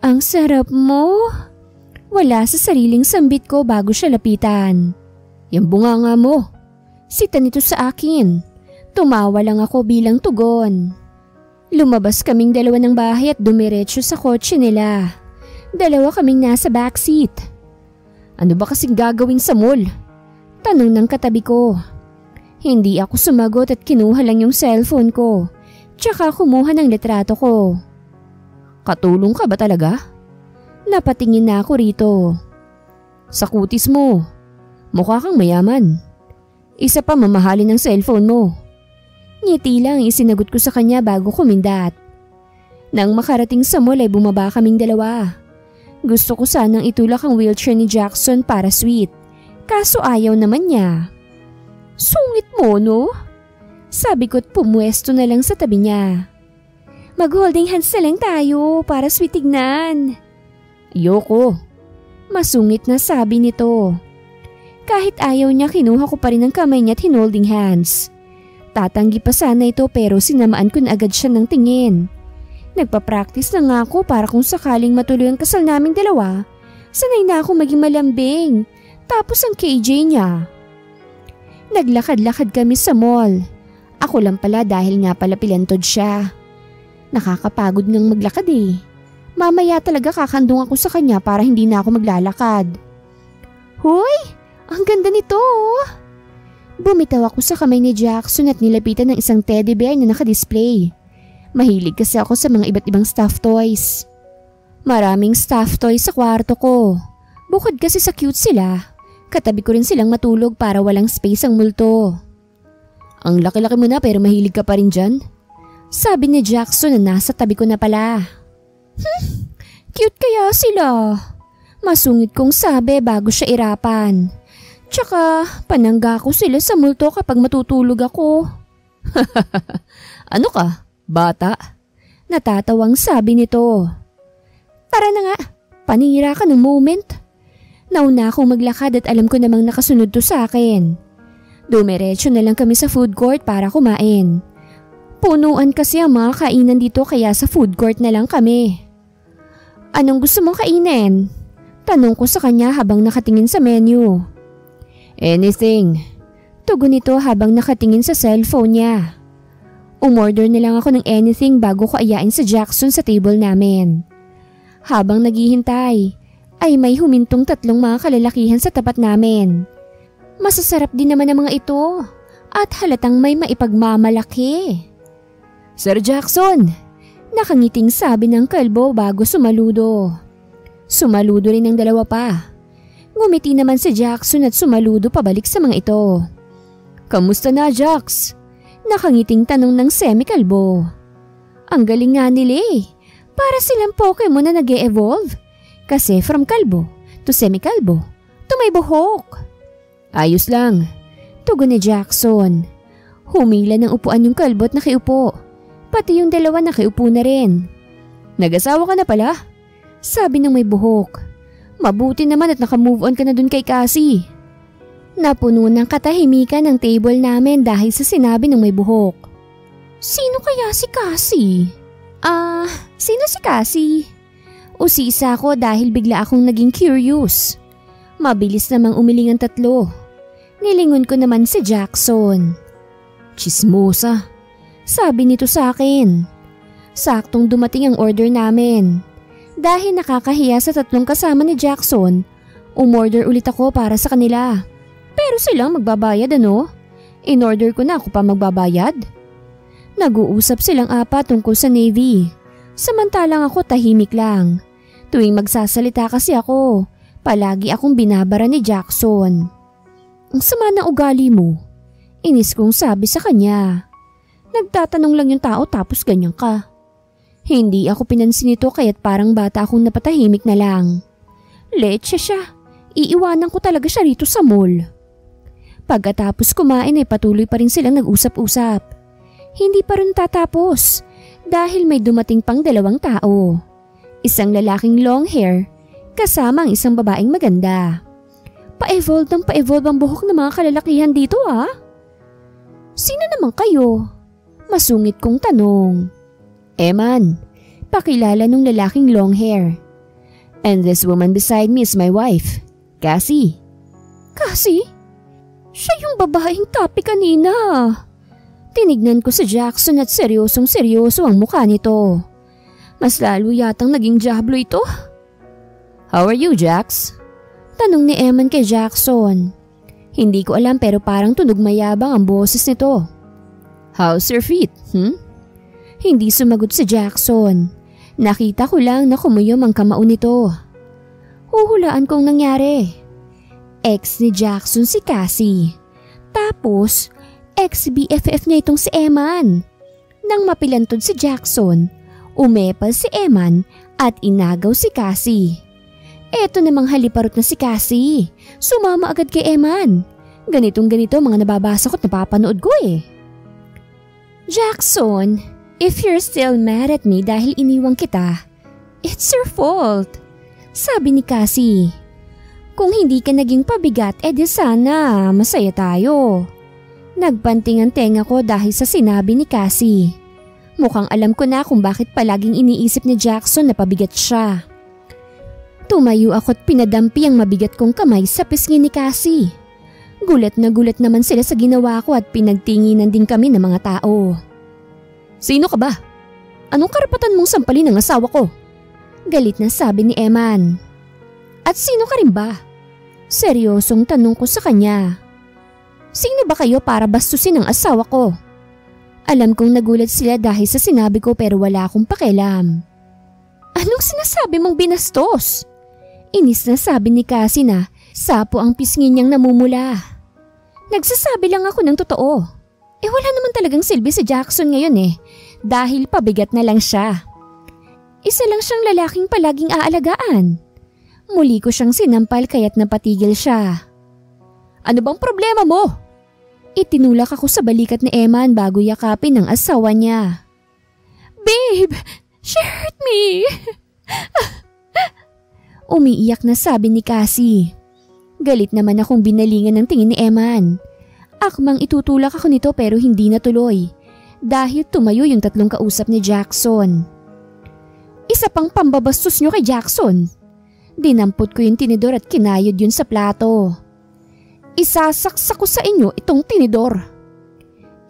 Speaker 1: Ang sarap mo. Wala sa sariling sambit ko bago siya lapitan. Yang bunganga mo. Sita nito sa akin. Tumawa lang ako bilang tugon. Lumabas kaming dalawa ng bahay at dumiretso sa kotse nila. Dalawa kaming nasa backseat. Ano ba kasing gagawin sa mall? Tanong ng katabi ko. Hindi ako sumagot at kinuha lang yung cellphone ko. Tsaka kumuha ng litrato ko. Katulong ka ba talaga? Napatingin na ako rito. Sa kutis mo, mukha kang mayaman. Isa pa mamahalin ng cellphone mo. Ngiti lang isinagot ko sa kanya bago kumindat. Nang makarating sa mall ay bumaba kaming dalawa. Gusto ko sanang itulak ang wheelchair ni Jackson para sweet. Kaso ayaw naman niya. Sungit mo, no? Sabi ko't pumwesto na lang sa tabi niya. Mag-holding hands na lang tayo para sweet tignan. Yoko. Masungit na sabi nito. Kahit ayaw niya, kinuha ko pa rin ang kamay niya at hinolding hands. Tatanggi pa sana ito pero sinamaan ko na agad siya ng tingin. Nagpa-practice na nga ako para kung sakaling matuloy ang kasal naming dalawa, sanay na ako maging malambing. Tapos ang KJ niya. Naglakad-lakad kami sa mall. Ako lang pala dahil nga pala pilantod siya. Nakakapagod ngang maglakad eh. Mamaya talaga kakandong ako sa kanya para hindi na ako maglalakad. Hoy! Ang ganda nito! Bumitaw ako sa kamay ni Jackson at nilapitan ng isang teddy bear na nakadisplay. Mahilig kasi ako sa mga iba't ibang stuffed toys. Maraming stuffed toys sa kwarto ko. Bukod kasi sa cute sila, katabi ko rin silang matulog para walang space ang multo. Ang laki-laki mo na pero mahilig ka pa rin dyan? Sabi ni Jackson na nasa tabi ko na pala. Cute kaya sila. Masungit kong sabi bago siya irapan. Tsaka panangga ko sila sa multo kapag matutulog ako. Ano ka? Bata? Natatawang sabi nito. Tara na nga, panira ka ng moment. Nauna akong maglakad at alam ko namang nakasunod to sa akin. Dumiretso na lang kami sa food court para kumain. Punuan kasi ang mga kainan dito kaya sa food court na lang kami. Anong gusto mong kainin? Tanong ko sa kanya habang nakatingin sa menu. Anything. Tugon nito habang nakatingin sa cellphone niya. Umorder na lang ako ng anything bago ko ayain sa Jackson sa table namin. Habang naghihintay, ay may humintong tatlong mga kalalakihan sa tapat namin. Masasarap din naman ang mga ito at halatang may maipagmamalaki. Sir Jackson! Nakangiting sabi ng kalbo bago sumaludo. Sumaludo rin ng dalawa pa. Ngumiti naman si Jackson at sumaludo pabalik sa mga ito. Kamusta na, Jax? Nakangiting tanong ng semi-kalbo. Ang galing nga nila eh. Para silang Pokemon na nag-e-evolve. Kasi from kalbo to semi-kalbo to may buhok. Ayos lang. Tugon ni Jackson. Humila ng upuan yung kalbo at nakiupo. Pati yung dalawa nakiupo na rin. Nag-asawa ka na pala? Sabi ng may buhok. Mabuti naman at nakamove on ka na dun kay Cassie. Napuno ng katahimikan ang table namin dahil sa sinabi ng may buhok. Sino kaya si Cassie? Sino si Cassie? Usisa ako dahil bigla akong naging curious. Mabilis namang umiling ang tatlo. Nilingon ko naman si Jackson. Chismosa. Sabi nito sa akin. Saktong dumating ang order namin. Dahil nakakahiya sa tatlong kasama ni Jackson, umorder ulit ako para sa kanila. Pero silang magbabayad ano? In-order ko na ako pa magbabayad. Nag-uusap silang apat tungkol sa Navy. Samantalang ako tahimik lang. Tuwing magsasalita kasi ako, palagi akong binabara ni Jackson. Ang sama ng ugali mo. Inis kong sabi sa kanya. Nagtatanong lang yung tao tapos ganyan ka. Hindi ako pinansin nito kaya't parang bata akong napatahimik na lang. Leche siya. Iiwanan ko talaga siya rito sa mall. Pagkatapos kumain ay patuloy pa rin silang nag-usap-usap. Hindi pa rin tatapos dahil may dumating pang dalawang tao. Isang lalaking long hair kasama ang isang babaeng maganda. Pa-evolve ang buhok ng mga kalalakihan dito ah. Sino naman kayo? Masungit kong tanong. Eman, pakilala nung lalaking long hair. And this woman beside me is my wife, Cassie. Cassie? Siya yung babaeng topic kanina. Tinignan ko si Jackson at seryosong-seryoso ang mukha nito. Mas lalo yatang naging jablo ito. How are you, Jax? Tanong ni Eman kay Jackson. Hindi ko alam pero parang tunog mayabang ang boses nito. How's your feet? Hindi sumagot si Jackson. Nakita ko lang na kumuyom ang kamao nito. Huhulaan kong nangyari. Ex ni Jackson si Cassie. Tapos, ex-BFF niya itong si Eman. Nang mapilantod si Jackson, umepal si Eman at inagaw si Cassie. Eto namang haliparot na si Cassie. Sumama agad kay Eman. Ganitong-ganito mga nababasa ko't napapanood ko eh. Jackson, if you're still mad at me dahil iniwang kita, it's your fault. Sabi ni Cassie. Kung hindi ka naging pabigat, edi sana masaya tayo. Nagbanting ang tenga ko dahil sa sinabi ni Cassie. Mukhang alam ko na kung bakit palaging iniisip ni Jackson na pabigat siya. Tumayo ako't pinadampi ang mabigat kong kamay sa pisngi ni Cassie. Gulat na gulat naman sila sa ginawa ko at pinagtinginan din kami ng mga tao. Sino ka ba? Anong karapatan mong sampalin ang asawa ko? Galit na sabi ni Eman. At sino ka rin ba? Seryosong tanong ko sa kanya. Sino ba kayo para bastusin ang asawa ko? Alam kong nagulat sila dahil sa sinabi ko pero wala akong pakialam. Anong sinasabi mong binastos? Inis na sabi ni Cassie na sapo ang pisngi niyang namumula. Nagsasabi lang ako ng totoo. Wala naman talagang silbi si Jackson ngayon dahil pabigat na lang siya. Isa lang siyang lalaking palaging aalagaan. Muli ko siyang sinampal kaya't napatigil siya. Ano bang problema mo? Itinulak ako sa balikat ni Eman bago yakapin ang asawa niya. Babe, she hurt me. Umiiyak na sabi ni Cassie. Galit naman akong binalingan ng tingin ni Eman. Akmang itutulak ako nito pero hindi natuloy dahil tumayo yung tatlong kausap ni Jackson. Isa pang pambabastos niyo kay Jackson. Dinampot ko yung tinidor at kinayod yun sa plato. Isasaksak ko sa inyo itong tinidor.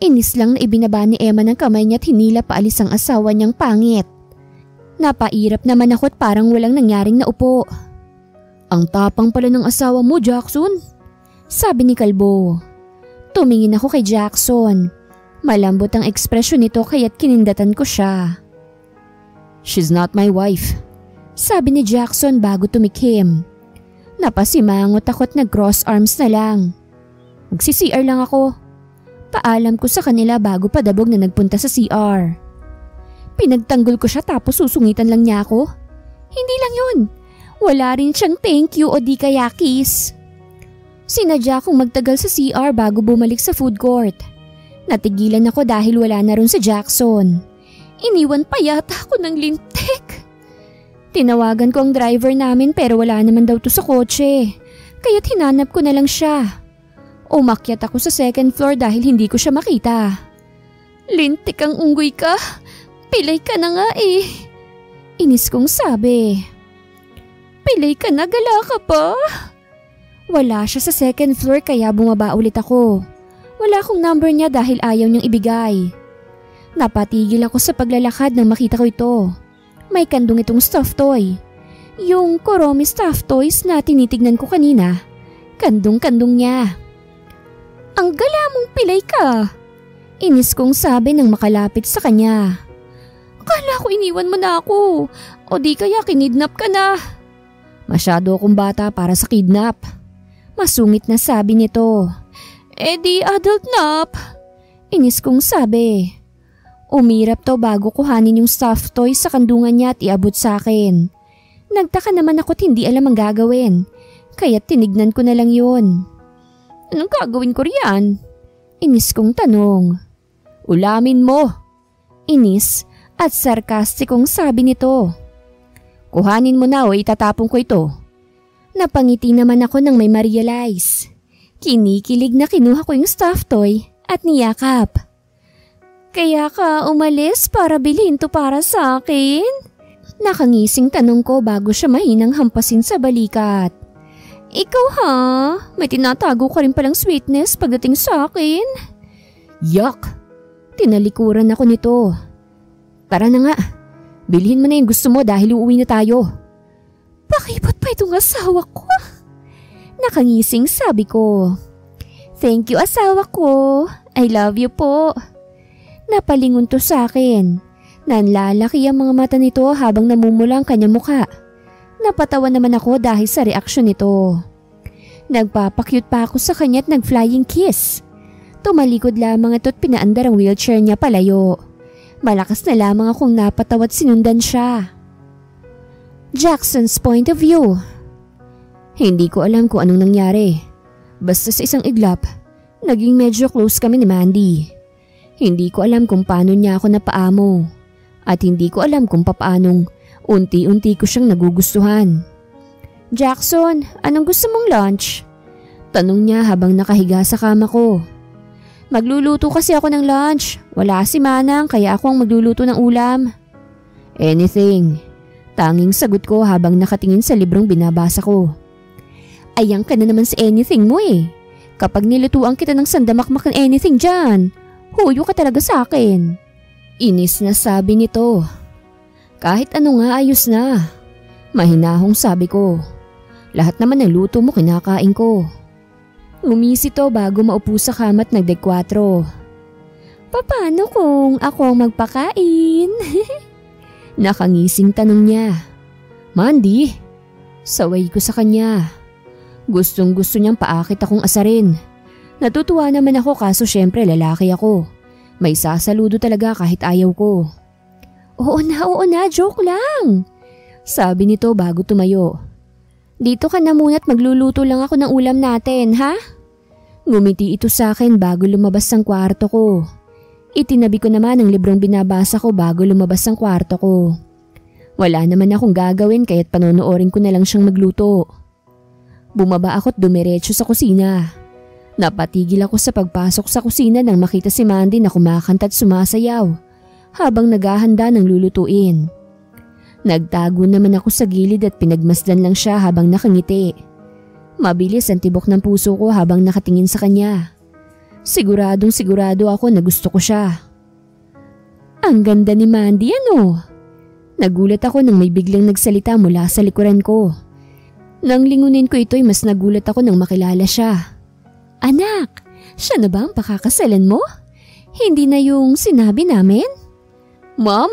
Speaker 1: Inis lang na ibinaba ni Emma ng kamay niya at hinila paalis ang asawa niyang pangit. Napairap naman ako at parang walang nangyaring naupo. Ang tapang pala ng asawa mo, Jackson. Sabi ni Kalbo. Tumingin ako kay Jackson. Malambot ang ekspresyon nito kaya't kinindatan ko siya. She's not my wife. Sabi ni Jackson bago tumikim. Napasimangot ako't nag-cross arms na lang. Magsi-CR lang ako. Paalam ko sa kanila bago padabog na nagpunta sa CR. Pinagtanggol ko siya tapos susungitan lang niya ako. Hindi lang yun. Wala rin siyang thank you o di kaya kiss. Sinadya kong magtagal sa CR bago bumalik sa food court. Natigilan ako dahil wala na rin si Jackson. Iniwan pa yata ako ng lintik. Tinawagan ko ang driver namin pero wala naman daw to sa kotse. Kaya't hinanap ko na lang siya. Umakyat ako sa second floor dahil hindi ko siya makita. Lintik ang unggoy ka. Pilay ka na nga eh. Inis kong sabi. Pilay ka na, gala ka pa? Wala siya sa second floor kaya bumaba ulit ako. Wala akong number niya dahil ayaw niyang ibigay. Napatigil ako sa paglalakad nang makita ko ito. May kandong itong stuffed toy. Yung Kuromi stuffed toys na tinitignan ko kanina. Kandong-kandong niya. Ang gala mong pilay ka. Inis kong sabi nang makalapit sa kanya. Akala ko iniwan mo na ako. O di kaya kinidnap ka na. Masyado akong bata para sa kidnap. Masungit na sabi nito. Di adult nap. Inis kong sabi. Umirap to bago kuhanin yung stuffed toy sa kandungan niya at iabot sa akin. Nagtaka naman ako't hindi alam ang gagawin. Kaya tinignan ko na lang yun. Anong gagawin ko riyan? Inis kong tanong. Ulamin mo. Inis at sarkastikong sabi nito. Kuhanin mo na o itatapon ko ito. Napangiti naman ako nang may ma-realize. Kinikilig na kinuha ko yung stuffed toy at niyakap. Kaya ka umalis para bilhin to para sa akin? Nakangising tanong ko bago siya mahinang hampasin sa balikat. Ikaw ha? May tinatago ka rin palang sweetness pagdating sa akin? Yuck! Tinalikuran ako nito. Tara na nga, bilhin mo na yung gusto mo dahil uuwi na tayo. Pakipot pa itong asawa ko. Nakangising sabi ko. Thank you asawa ko. I love you po. Napalingon to sa akin. Nanlalaki ang mga mata nito habang namumula ang kanyang mukha. Napatawa naman ako dahil sa reaksyon nito. Nagpapakyut pa ako sa kanya at nag-flying kiss. Tumalikod lamang ito at pinaandar ang wheelchair niya palayo. Malakas na lamang akong napatawa at sinundan siya. Jackson's point of view. Hindi ko alam kung anong nangyari. Basta sa isang iglap, naging medyo close kami ni Mandy. Hindi ko alam kung paano niya ako napaamo. At hindi ko alam kung papaanong unti-unti ko siyang nagugustuhan. Jackson, anong gusto mong lunch? Tanong niya habang nakahiga sa kama ko. Magluluto kasi ako ng lunch. Wala si Manang kaya ako ang magluluto ng ulam. Anything. Tanging sagot ko habang nakatingin sa librong binabasa ko. Ayang ka na naman sa anything mo eh. Kapag nilutuan kita ng sandamakmak ng anything dyan, huyo ka talaga sa akin. Inis na sabi nito. Kahit ano nga ayos na. Mahinahong sabi ko. Lahat naman ng luto mo kinakain ko. Umisi to bago maupo sa kama at nagdekwatro. Paano kung ako ang magpakain? Nakangising tanong niya. Mandy, saway ko sa kanya. Gustong gusto niyang paakit akong asarin. Natutuwa naman ako kaso syempre lalaki ako. May sasaludo talaga kahit ayaw ko. Oo na, joke lang. Sabi nito bago tumayo. Dito ka na muna at magluluto lang ako ng ulam natin, ha? Ngumiti ito sa akin bago lumabas ang kwarto ko. Itinabi ko naman ang librong binabasa ko bago lumabas ang kwarto ko. Wala naman akong gagawin kaya't panonoorin ko na lang siyang magluto. Bumaba ako at dumiretso sa kusina. Napatigil ako sa pagpasok sa kusina nang makita si Mandy na kumakanta at sumasayaw habang naghahanda ng lulutuin. Nagtago naman ako sa gilid at pinagmasdan lang siya habang nakangiti. Mabilis ang tibok ng puso ko habang nakatingin sa kanya. Siguradong sigurado ako na gusto ko siya. Ang ganda ni Mandy ano? Nagulat ako nang may biglang nagsalita mula sa likuran ko. Nang lingunin ko ito'y mas nagulat ako nang makilala siya. Anak, siya na ba ang pakakasalan mo? Hindi na yung sinabi namin? Mom?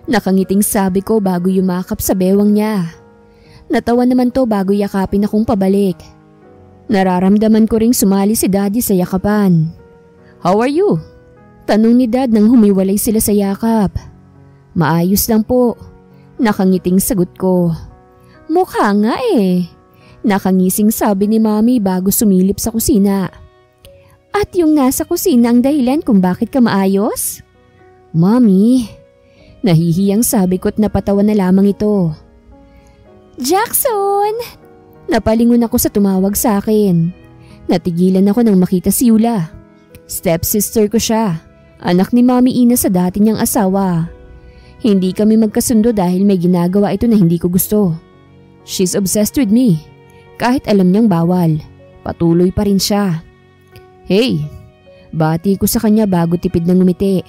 Speaker 1: Nakangiting sabi ko bago yumakap sa bewang niya. Natawa naman to bago yakapin akong pabalik. Nararamdaman ko ring sumali si Daddy sa yakapan. How are you? Tanong ni Dad nang humiwalay sila sa yakap. Maayos lang po. Nakangiting sagot ko. Mukha nga eh. Nakangising sabi ni Mommy bago sumilip sa kusina. At yung nasa kusina ang dahilan kung bakit ka maayos? Mommy, nahihiyang sabi ko't napatawa na lamang ito. Jackson! Napalingon ako sa tumawag sa akin. Natigilan ako nang makita si Yula. Stepsister ko siya, anak ni Mami Ina sa dati niyang asawa. Hindi kami magkasundo dahil may ginagawa ito na hindi ko gusto. She's obsessed with me. Kahit alam niyang bawal, patuloy pa rin siya. Hey, bati ko sa kanya bago tipid ng ngumiti.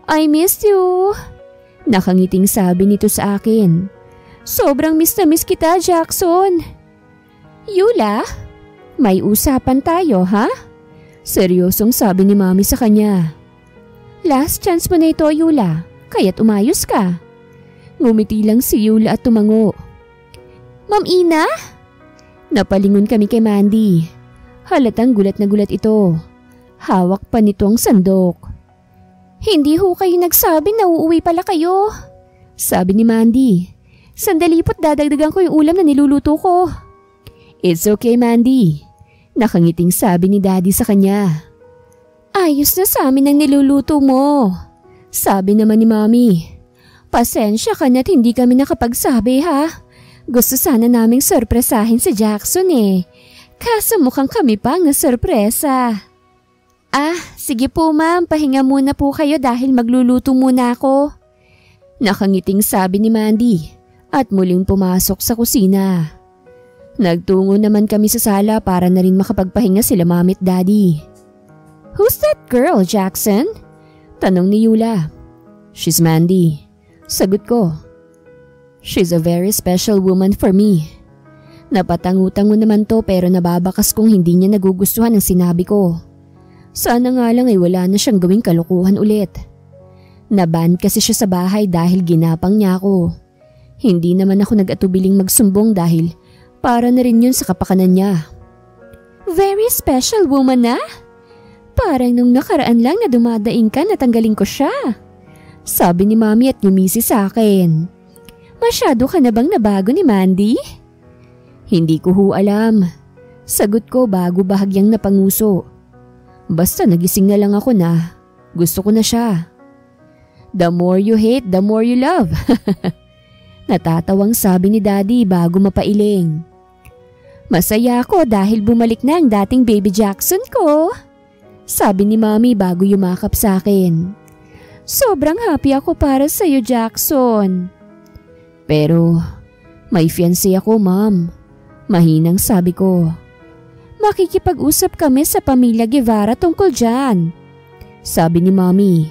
Speaker 1: I missed you. Nakangiting sabi nito sa akin. Sobrang miss na miss kita, Jackson. Yula, may usapan tayo ha? Seryosong sabi ni Mami sa kanya. Last chance mo na ito, Yula, kaya't umayos ka. Ngumiti lang si Yula at tumango. Ma'am Ina? Napalingon kami kay Mandy. Halatang gulat na gulat ito. Hawak pa nito ang sandok. Hindi ho kayo nagsabi na uuwi pala kayo. Sabi ni Mandy. Sandali po't dadagdagan ko yung ulam na niluluto ko. It's okay, Mandy. Nakangiting sabi ni Daddy sa kanya. Ayos na sa amin ang niluluto mo. Sabi naman ni Mami. Pasensya ka na't hindi kami nakapagsabi ha. Gusto sana naming sorpresahin si Jackson eh. Kaso mukhang kami pang nasorpresa. Sige po ma'am, pahinga muna po kayo dahil magluluto muna ako. Nakangiting sabi ni Mandy at muling pumasok sa kusina. Nagtungo naman kami sa sala para na rin makapagpahinga sila Mami at Daddy. Who's that girl, Jackson? Tanong ni Yula. She's Mandy. Sagot ko. She's a very special woman for me. Napatangu-tango naman to pero nababakas kung hindi niya nagugustuhan ang sinabi ko. Sana nga lang ay wala na siyang gawing kalokohan ulit. Naban kasi siya sa bahay dahil ginapang niya ako. Hindi naman ako nag-atubiling magsumbong dahil para na rin yun sa kapakanan niya. Very special woman na? Parang nung nakaraan lang na dumadaing ka natanggaling ko siya. Sabi ni Mami at ngumisi sa akin. Masyado ka na bang nabago ni Mandy? Hindi ko ho alam. Sagot ko bago bahagyang napanguso. Basta nagising na lang ako na gusto ko na siya. The more you hate, the more you love. Natatawang sabi ni Daddy bago mapailing. Masaya ako dahil bumalik na ang dating baby Jackson ko. Sabi ni Mami bago yumakap sa akin. Sobrang happy ako para sa iyo, Jackson. Pero may fiancé ako, Ma'am. Mahinang sabi ko. Makikipag-usap kami sa pamilya Guevara tungkol dyan. Sabi ni Mami.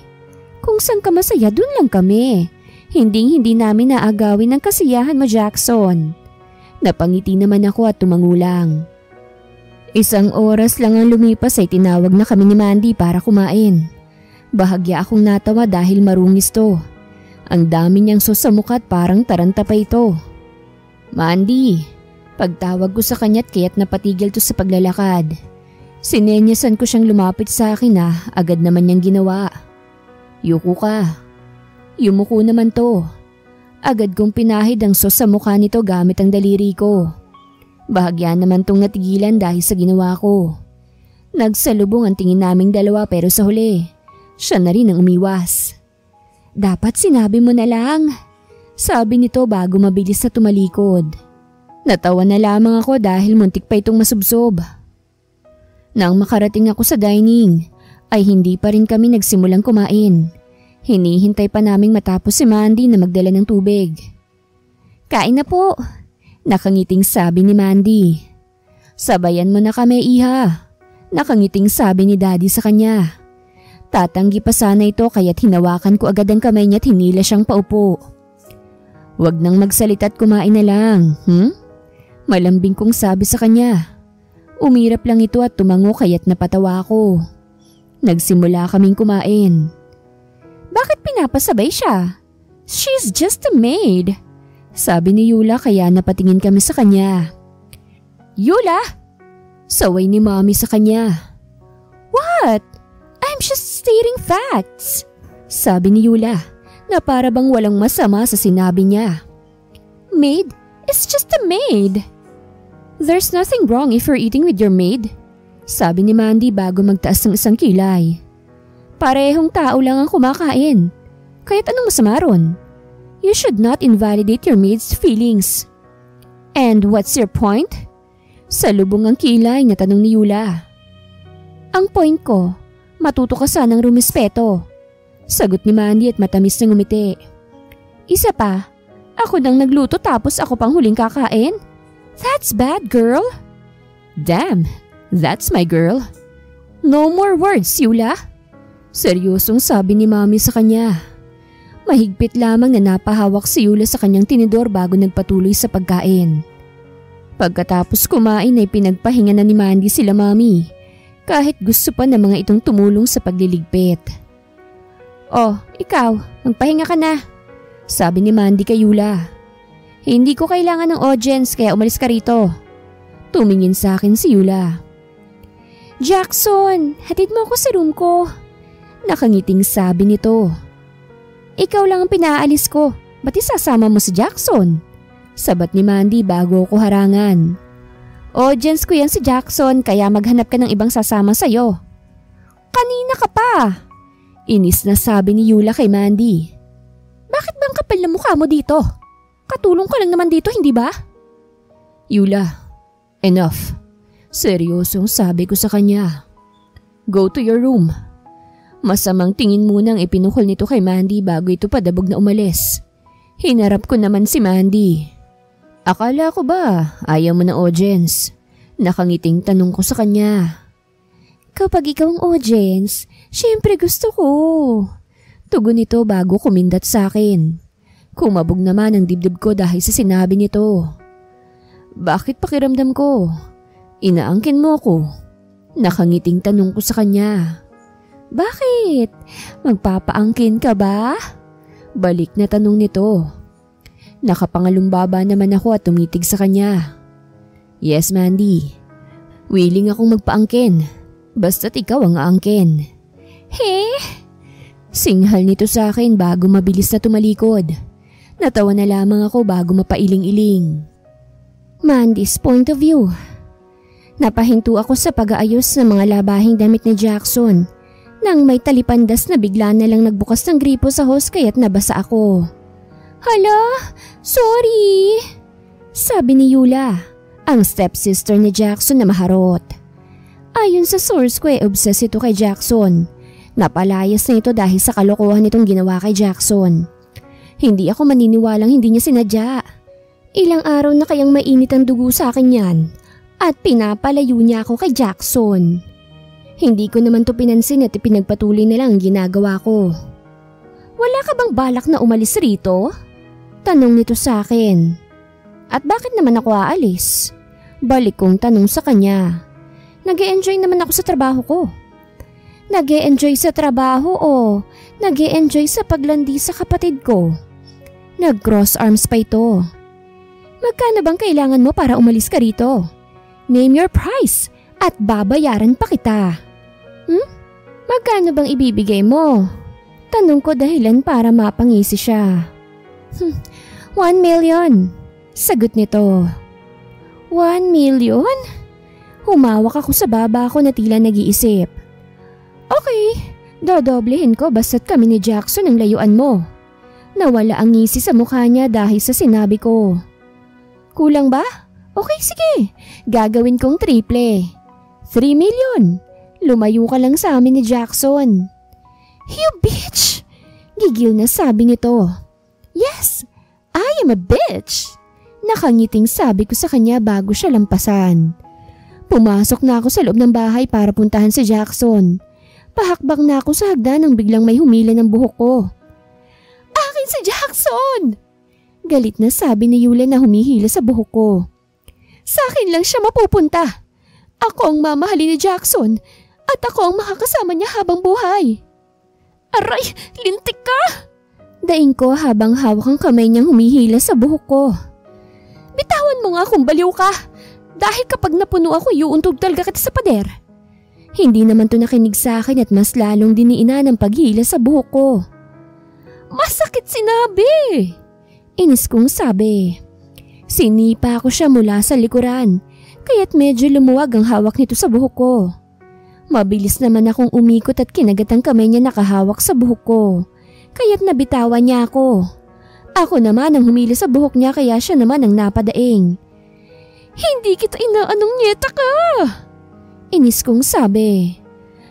Speaker 1: Kung saan ka masaya dun lang kami. Hindi namin naagawin ang kasiyahan mo, Jackson. Napangiti naman ako at tumangulang. 1 oras lang ang lumipas ay tinawag na kami ni Mandy para kumain. Bahagya akong natawa dahil marungis to. Ang dami niyang sos sa mukha at parang taranta pa ito. Mandy, pagtawag ko sa kanya't kaya't napatigil to sa paglalakad. Sinenyasan ko siyang lumapit sa akin agad naman niyang ginawa. Yuko ka. Yumuko naman to. Agad kong pinahid ang sos sa mukha nito gamit ang daliri ko. Bahagya naman tong natigilan dahil sa ginawa ko. Nagsalubong ang tingin naming dalawa pero sa huli, siya na rin ang umiwas. Dapat sinabi mo na lang. Sabi nito bago mabilis na tumalikod. Natawa na lamang ako dahil muntik pa itong masubsob. Nang makarating ako sa dining, ay hindi pa rin kami nagsimulang kumain. Hinihintay pa naming matapos si Mandy na magdala ng tubig. Kain na po. Nakangiting sabi ni Mandy. Sabayan mo na kami, Iha. Nakangiting sabi ni Daddy sa kanya. Tatanggi pa sana ito kaya't hinawakan ko agad ang kamay niya at hinila siyang paupo. Huwag nang magsalita at kumain na lang, Malambing kong sabi sa kanya. Umirap lang ito at tumango kaya't napatawa ko. Nagsimula kaming kumain. Bakit pinapasabay siya? She's just a maid. Sabi ni Yula kaya napatingin kami sa kanya. Yula! Saway ni Mommy sa kanya. What? I'm just stating facts. Sabi ni Yula na para bang walang masama sa sinabi niya. Maid is just a maid. There's nothing wrong if you're eating with your maid. Sabi ni Mandy bago magtaas ng isang kilay. Parehong tao lang ang kumakain. Kaya't anong masama ron? You should not invalidate your maid's feelings. And what's your point? Salubong ang kilay na tanong ni Yula. Ang point ko, matuto ka sanang rumispeto. Sagot ni Mandy at matamis na ngumiti. Isa pa, ako nang nagluto tapos ako pang huling kakain? That's bad, girl. Damn, that's my girl. No more words, Yula. Seryosong sabi ni Mami sa kanya. Mahigpit lamang na napahawak si Yula sa kanyang tinidor bago nagpatuloy sa pagkain. Pagkatapos kumain ay pinagpahinga na ni Mandy sila mami, kahit gusto pa ng mga itong tumulong sa pagliligpit. "Oh, ikaw, magpahinga ka na," sabi ni Mandy kay Yula. "Hindi ko kailangan ng audience kaya umalis ka rito." Tumingin sa akin si Yula. "Jackson, hatid mo ako sa room ko." Nakangiting sabi nito. "Ikaw lang ang pinaalis ko, ba't isasama mo si Jackson?" Sabat ni Mandy bago ko harangan. "Audience ko yan si Jackson kaya maghanap ka ng ibang sasama sa'yo." "Kanina ka pa!" Inis na sabi ni Yula kay Mandy. "Bakit bang kapal na mukha mo dito? Katulong ka lang naman dito, hindi ba?" "Yula, enough." Seryosong sabi ko sa kanya. "Go to your room." Masamang tingin munang ipinukol nito kay Mandy bago ito padabog na umalis. Hinarap ko naman si Mandy. "Akala ko ba ayaw mo ng audience?" Nakangiting tanong ko sa kanya. "Kapag ikaw ang audience, syempre gusto ko." Tugon nito bago kumindat sa akin. Kumabog naman ang dibdib ko dahil sa sinabi nito. "Bakit pakiramdam ko? Inaangkin mo ako?" Nakangiting tanong ko sa kanya. "Bakit? Magpapaangkin ka ba?" Balik na tanong nito. Nakapangalumbaba naman ako at tumitig sa kanya. "Yes, Mandy. Willing akong magpaangkin. Basta't ikaw ang aangkin." "He?" Singhal nito sa akin bago mabilis na tumalikod. Natawa na lamang ako bago mapailing-iling. Mandy's point of view. Napahinto ako sa pag-aayos ng mga labahing damit ni Jackson. Nang may talipandas na bigla na lang nagbukas ng gripo sa hose kaya't nabasa ako. "Hala, sorry," sabi ni Yula, ang stepsister ni Jackson na maharot. Ayon sa source ko obsessed ito kay Jackson. Napalayas na ito dahil sa kalokohan nitong ginawa kay Jackson. Hindi ako maniniwalang hindi niya sinadya. Ilang araw na kayang mainit ang dugo sa akin yan at pinapalayo niya ako kay Jackson. Hindi ko naman to pinansin at ipinagpatuloy na lang ang ginagawa ko. "Wala ka bang balak na umalis rito?" Tanong nito sa akin. "At bakit naman ako aalis?" Balik kong tanong sa kanya. "Nag-e-enjoy naman ako sa trabaho ko." "Nag-e-enjoy sa trabaho o nag-e-enjoy sa paglandi sa kapatid ko?" Nag-cross arms pa ito. "Magkano bang kailangan mo para umalis ka rito? Name your price at babayaran pa kita." Magkano bang ibibigay mo?" Tanong ko dahilan para mapangisi siya. 1 million. Sagot nito. 1 million? Humawak ako sa baba ko na tila nag-iisip. "Okay, dodoblehin ko basta't kami ni Jackson ang layuan mo." Nawala ang ngisi sa mukha niya dahil sa sinabi ko. "Kulang ba? Okay, sige. Gagawin kong triple. 3 million. Lumayo ka lang sa amin ni Jackson." "You bitch!" Gigil na sabi nito. "Yes, I am a bitch." Nakangiting sabi ko sa kanya bago siya lampasan. Pumasok na ako sa loob ng bahay para puntahan si Jackson. Pahakbang na ako sa hagdan nang biglang may humila ng buhok ko. "Akin si Jackson!" Galit na sabi ni Yula na humihila sa buhok ko. "Sa akin lang siya mapupunta. Ako ang mamahalin ni Jackson at ako ang makakasama niya habang buhay." "Aray, lintik ka!" Daing ko habang hawak ang kamay niyang humihila sa buhok ko. "Bitawan mo nga kung baliw ka. Dahil kapag napuno ako, iuuntog talaga kita sa pader." Hindi naman to nakinig sa akin at mas lalong diniina ng paghila sa buhok ko. "Masakit sinabi!" Inis kong sabi. Sinipa ko siya mula sa likuran, kaya't medyo lumuwag ang hawak nito sa buhok ko. Mabilis naman akong umikot at kinagat ang kamay niya nakahawak sa buhok ko, kaya't nabitawan niya ako. Ako naman ang humila sa buhok niya kaya siya naman ang napadaing. "Hindi kita inaanong nyeta ka!" Inis kong sabi.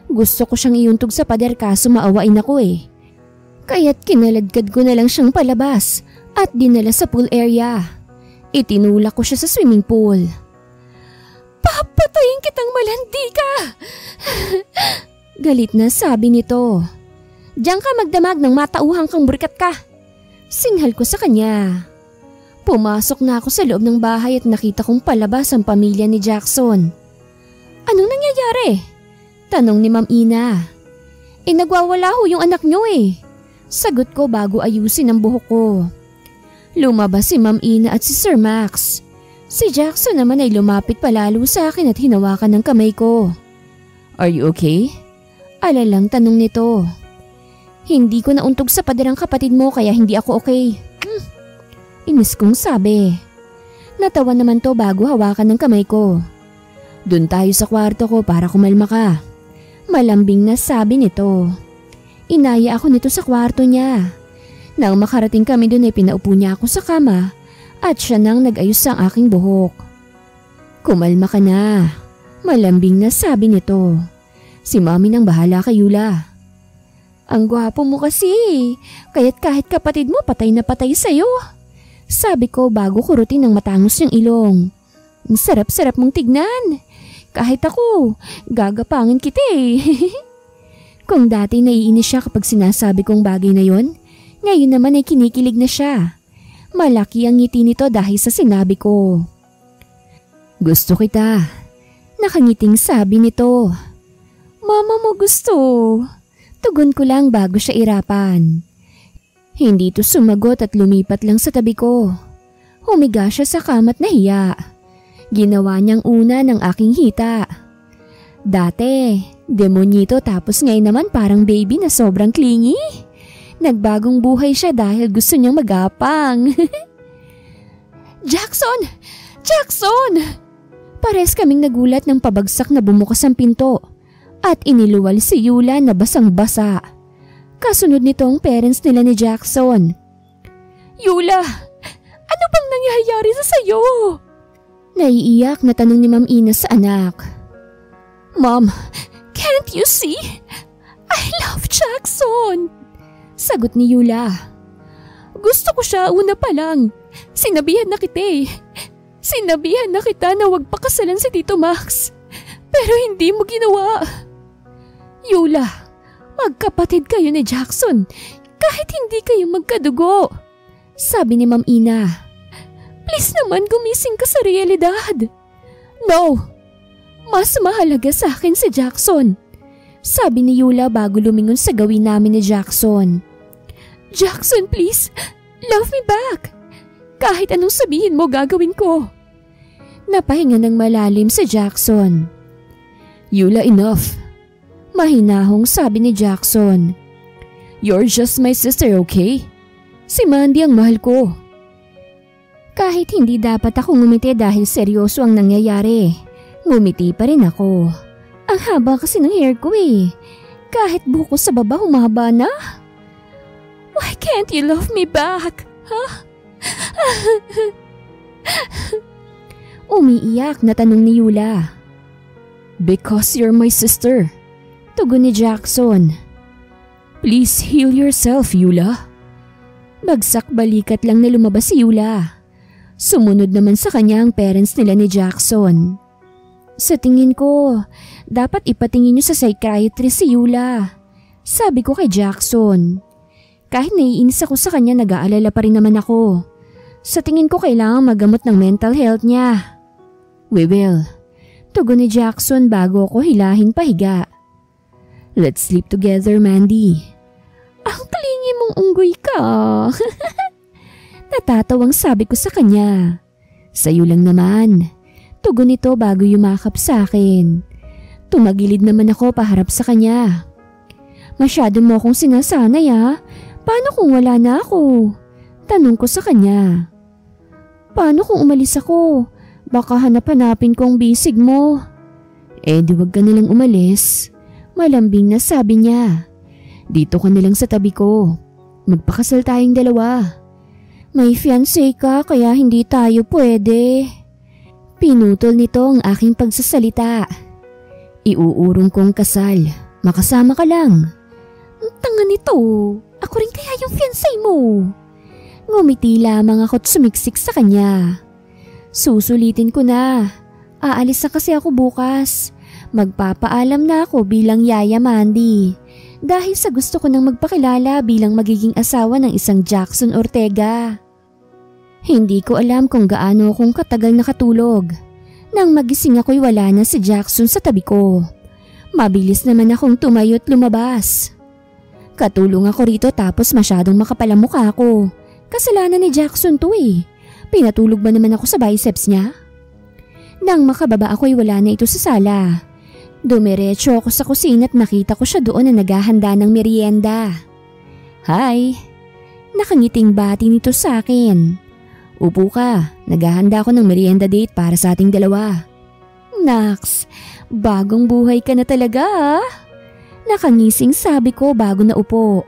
Speaker 1: Gusto ko siyang iuntog sa pader kaso maawain ako eh. Kaya't kinaladkad ko na lang siyang palabas at dinala sa pool area. Itinulak ko siya sa swimming pool. "Papatayin kitang malandi ka!" Galit na sabi nito. Diyan ka magdamag ng matauhang kang burikat ka. Singhal ko sa kanya. Pumasok na ako sa loob ng bahay at nakita kong palabas ang pamilya ni Jackson. Anong nangyayari? Tanong ni Ma'am Ina. Nagwawala ho yung anak nyo eh. Sagot ko bago ayusin ang buhok ko. Lumabas si Ma'am Ina at si Sir Max. Si Jackson naman ay lumapit palalo sa akin at hinawakan ng kamay ko. Are you okay? Alalang tanong nito. Hindi ko nauntog sa paderang kapatid mo kaya hindi ako okay. Inis kong sabi. Natawa naman to bago hawakan ng kamay ko. Doon tayo sa kwarto ko para kumalma ka. Malambing na sabi nito. Inaya ako nito sa kwarto niya. Nang makarating kami doon ay pinaupo niya ako sa kama at siya nang nag-ayos sa aking buhok. Kumalma ka na. Malambing na sabi nito. Si Mami nang bahala kay Yula. Ang gwapo mo kasi, kaya't kahit kapatid mo patay na patay sa'yo. Sabi ko bago kurutin ng matangos niyang ilong. Ang sarap-sarap mong tignan. Kahit ako, gagapangin kita eh. Kung dati naiinis siya kapag sinasabi kong bagay na yon, ngayon naman ay kinikilig na siya. Malaki ang ngiti nito dahil sa sinabi ko. Gusto kita. Nakangiting sabi nito. Mama mo gusto. Tugon ko lang bago siya irapan. Hindi to sumagot at lumipat lang sa tabi ko. Humiga siya sa kama't nahiya. Ginawa niyang una ng aking hita. Dati, demonyito tapos ngayon naman parang baby na sobrang clingy. Nagbagong buhay siya dahil gusto niyang magapang. Jackson! Jackson! Pares kaming nagulat ng pabagsak na bumukas ang pinto at iniluwal si Yula na basang-basa. Kasunod nitong parents nila ni Jackson. Yula! Ano bang nangyayari sa sayo? Naiiyak na tanong ni Ma'am Ina sa anak. Mom, can't you see? I love Jackson! Sagot ni Yula. Gusto ko siya una pa lang. Sinabihan na kita eh. Sinabihan na kita na wag pakasalan si Tito Max. Pero hindi mo ginawa. Yula, magkapatid kayo ni Jackson kahit hindi kayo magkadugo. Sabi ni Ma'am Ina. Please naman gumising ka sa realidad. No, mas mahalaga sa akin si Jackson. Sabi ni Yula bago lumingon sa gawin namin ni Jackson. Jackson, please, love me back. Kahit anong sabihin mo gagawin ko. Napahinga ng malalim si Jackson. Yula, enough. Mahinahong sabi ni Jackson. You're just my sister, okay? Si Mandy ang mahal ko. Kahit hindi dapat ako ngumiti dahil seryoso ang nangyayari, ngumiti pa rin ako. Ang haba kasi ng hair ko eh. Kahit buko sa baba humaba na. Why can't you love me back? Huh? Umiiyak na tanong ni Yula. Because you're my sister. Tugon ni Jackson. Please heal yourself, Yula. Bagsak balikat lang na lumabas si Yula. Sumunod naman sa kanya ang parents nila ni Jackson. Sa tingin ko, dapat ipatingin niyo sa psychiatrist si Yula. Sabi ko kay Jackson. Kahit naiinis ako sa kanya, nag-aalala pa rin naman ako. Sa tingin ko kailangan magamot ng mental health niya. We will. Tugon ni Jackson bago ako hilahin pahiga. Let's sleep together, Mandy. Ang klingi mong unggoy ka. Natatawang sabi ko sa kanya. Sa'yo lang naman. Tugon nito bago yumakap sa akin. Tumagilid naman ako paharap sa kanya. Masyado mo akong sinasanay ha. Paano kung wala na ako? Tanong ko sa kanya. Paano kung umalis ako? Baka hanap-hanapin ko ang bisig mo. Di wag ka nalang umalis. Malambing na sabi niya. Dito ka nalang sa tabi ko. Magpakasal tayong dalawa. May fiancé ka kaya hindi tayo pwede. Pinutol nito ang aking pagsasalita. Iuurong kong kasal. Makasama ka lang. Ang tanga nito. Ako rin kaya yung fiancé mo. Ngumiti lamang ako't sumiksik sa kanya. Susulitin ko na. Aalis na kasi ako bukas. Magpapaalam na ako bilang Yaya Mandy. dahil sa gusto ko nang magpakilala bilang magiging asawa ng isang Jackson Ortega. Hindi ko alam kung gaano akong katagal nakatulog. Nang magising ako'y wala na si Jackson sa tabi ko. Mabilis naman akong tumayo at lumabas. Katulong ako rito tapos masyadong makapal ang mukha ko. Kasalanan ni Jackson to eh. Pinatulog ba naman ako sa biceps niya? Nang makababa ako'y wala na ito sa sala. Dumiretso ako sa kusina at nakita ko siya doon na naghahanda ng merienda. Hi! Nakangiting bati nito sa akin. Upo ka, naghahanda ako ng merienda date para sa ating dalawa. Naks, bagong buhay ka na talaga ah. Nakangising sabi ko bago naupo.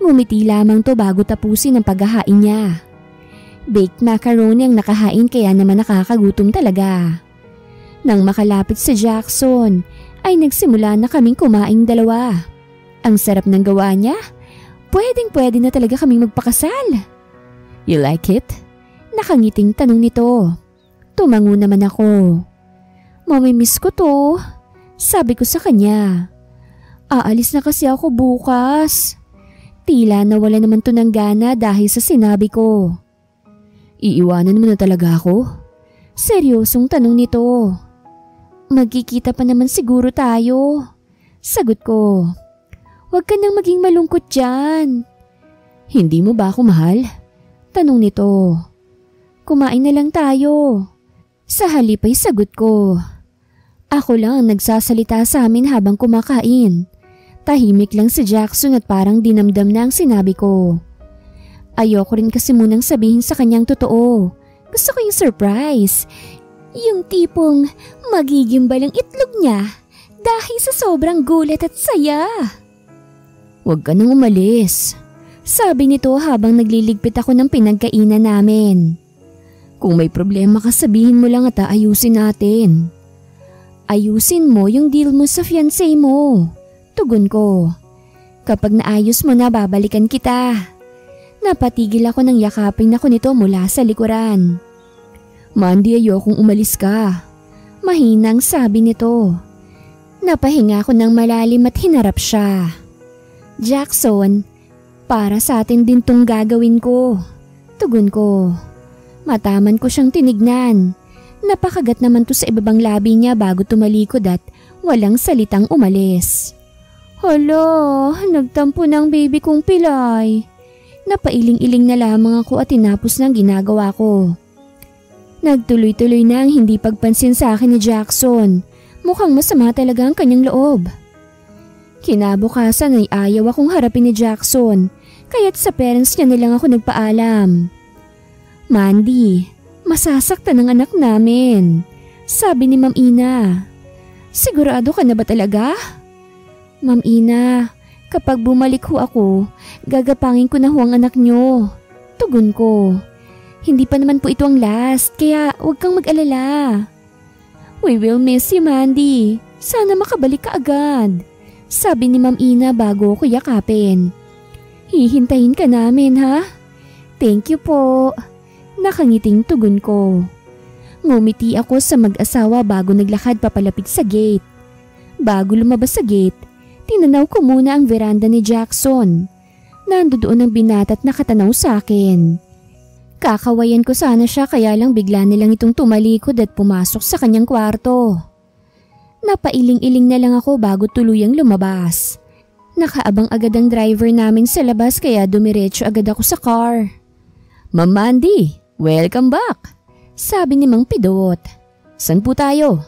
Speaker 1: Ngumiti lamang to bago tapusin ang paghahain niya. Baked macaroni ang nakahain kaya naman nakakagutom talaga. Nang makalapit si Jackson, ay nagsimula na kaming kumaing dalawa. Ang sarap ng gawa niya. Pwedeng-pwede na talaga kaming magpakasal. You like it? Nakangiting tanong nito. Tumango naman ako. Mamimiss ko to, sabi ko sa kanya. Aalis na kasi ako bukas. Tila nawala naman to ng gana dahil sa sinabi ko. Iiwanan mo na talaga ako? Seryosong tanong nito. Magkikita pa naman siguro tayo. Sagot ko. Huwag ka nang maging malungkot dyan. Hindi mo ba ako mahal? Tanong nito. Kumain na lang tayo. Sa halip ay sagot ko. Ako lang ang nagsasalita sa amin habang kumakain. Tahimik lang si Jackson at parang dinamdam na ang sinabi ko. Ayoko rin kasi munang sabihin sa kanyang totoo. Gusto ko yung surprise. Yung tipong magigimbal ang itlog niya dahil sa sobrang gulat at saya. Huwag ka nang umalis, sabi nito habang nagliligpit ako ng pinagkainan namin. Kung may problema ka sabihin mo lang at aayusin natin. Ayusin mo yung deal mo sa fiancé mo, tugon ko. Kapag naayos mo na babalikan kita. Napatigil ako nang yakapin ako nito mula sa likuran. Mandy, ayokong umalis ka. Mahinang sabi nito. Napahinga ako ng malalim at hinarap siya. Jackson, para sa atin din tong gagawin ko. Tugon ko. Mataman ko siyang tinignan. Napakagat naman to sa ibabang labi niya bago tumalikod at walang salitang umalis. Hala, nagtampo ng baby kong pilay. Napailing-iling na lamang ako at tinapos ng ginagawa ko. Nagtuloy-tuloy na ang hindi pagpansin sa akin ni Jackson. Mukhang masama talaga ang kanyang loob. Kinabukasan ay ayaw akong harapin ni Jackson, kaya't sa parents niya nilang ako nagpaalam. Mandy, masasaktan ang anak namin, sabi ni Ma'am Ina. Sigurado ka na ba talaga? Ma'am Ina, kapag bumalik ho ako, gagapangin ko na ho ang anak niyo. Tugon ko. Hindi pa naman po ito ang last, kaya huwag kang mag-alala. We will miss you, Mandy. Sana makabalik ka agad, sabi ni Ma'am Ina bago ko yakapin. Hihintayin ka namin, ha? Thank you po. Nakangiting tugon ko. Ngumiti ako sa mag-asawa bago naglakad papalapit sa gate. Bago lumabas sa gate, tinanaw ko muna ang veranda ni Jackson. Nandoon ang binata at nakatanaw sa akin. Kakawayan ko sana siya kaya lang bigla nilang itong tumalikod at pumasok sa kanyang kwarto. Napailing-iling na lang ako bago tuluyang lumabas. Nakaabang agad ang driver namin sa labas kaya dumiretso agad ako sa car. Ma'am Mandy, welcome back, sabi ni Mang Pidot. San po tayo?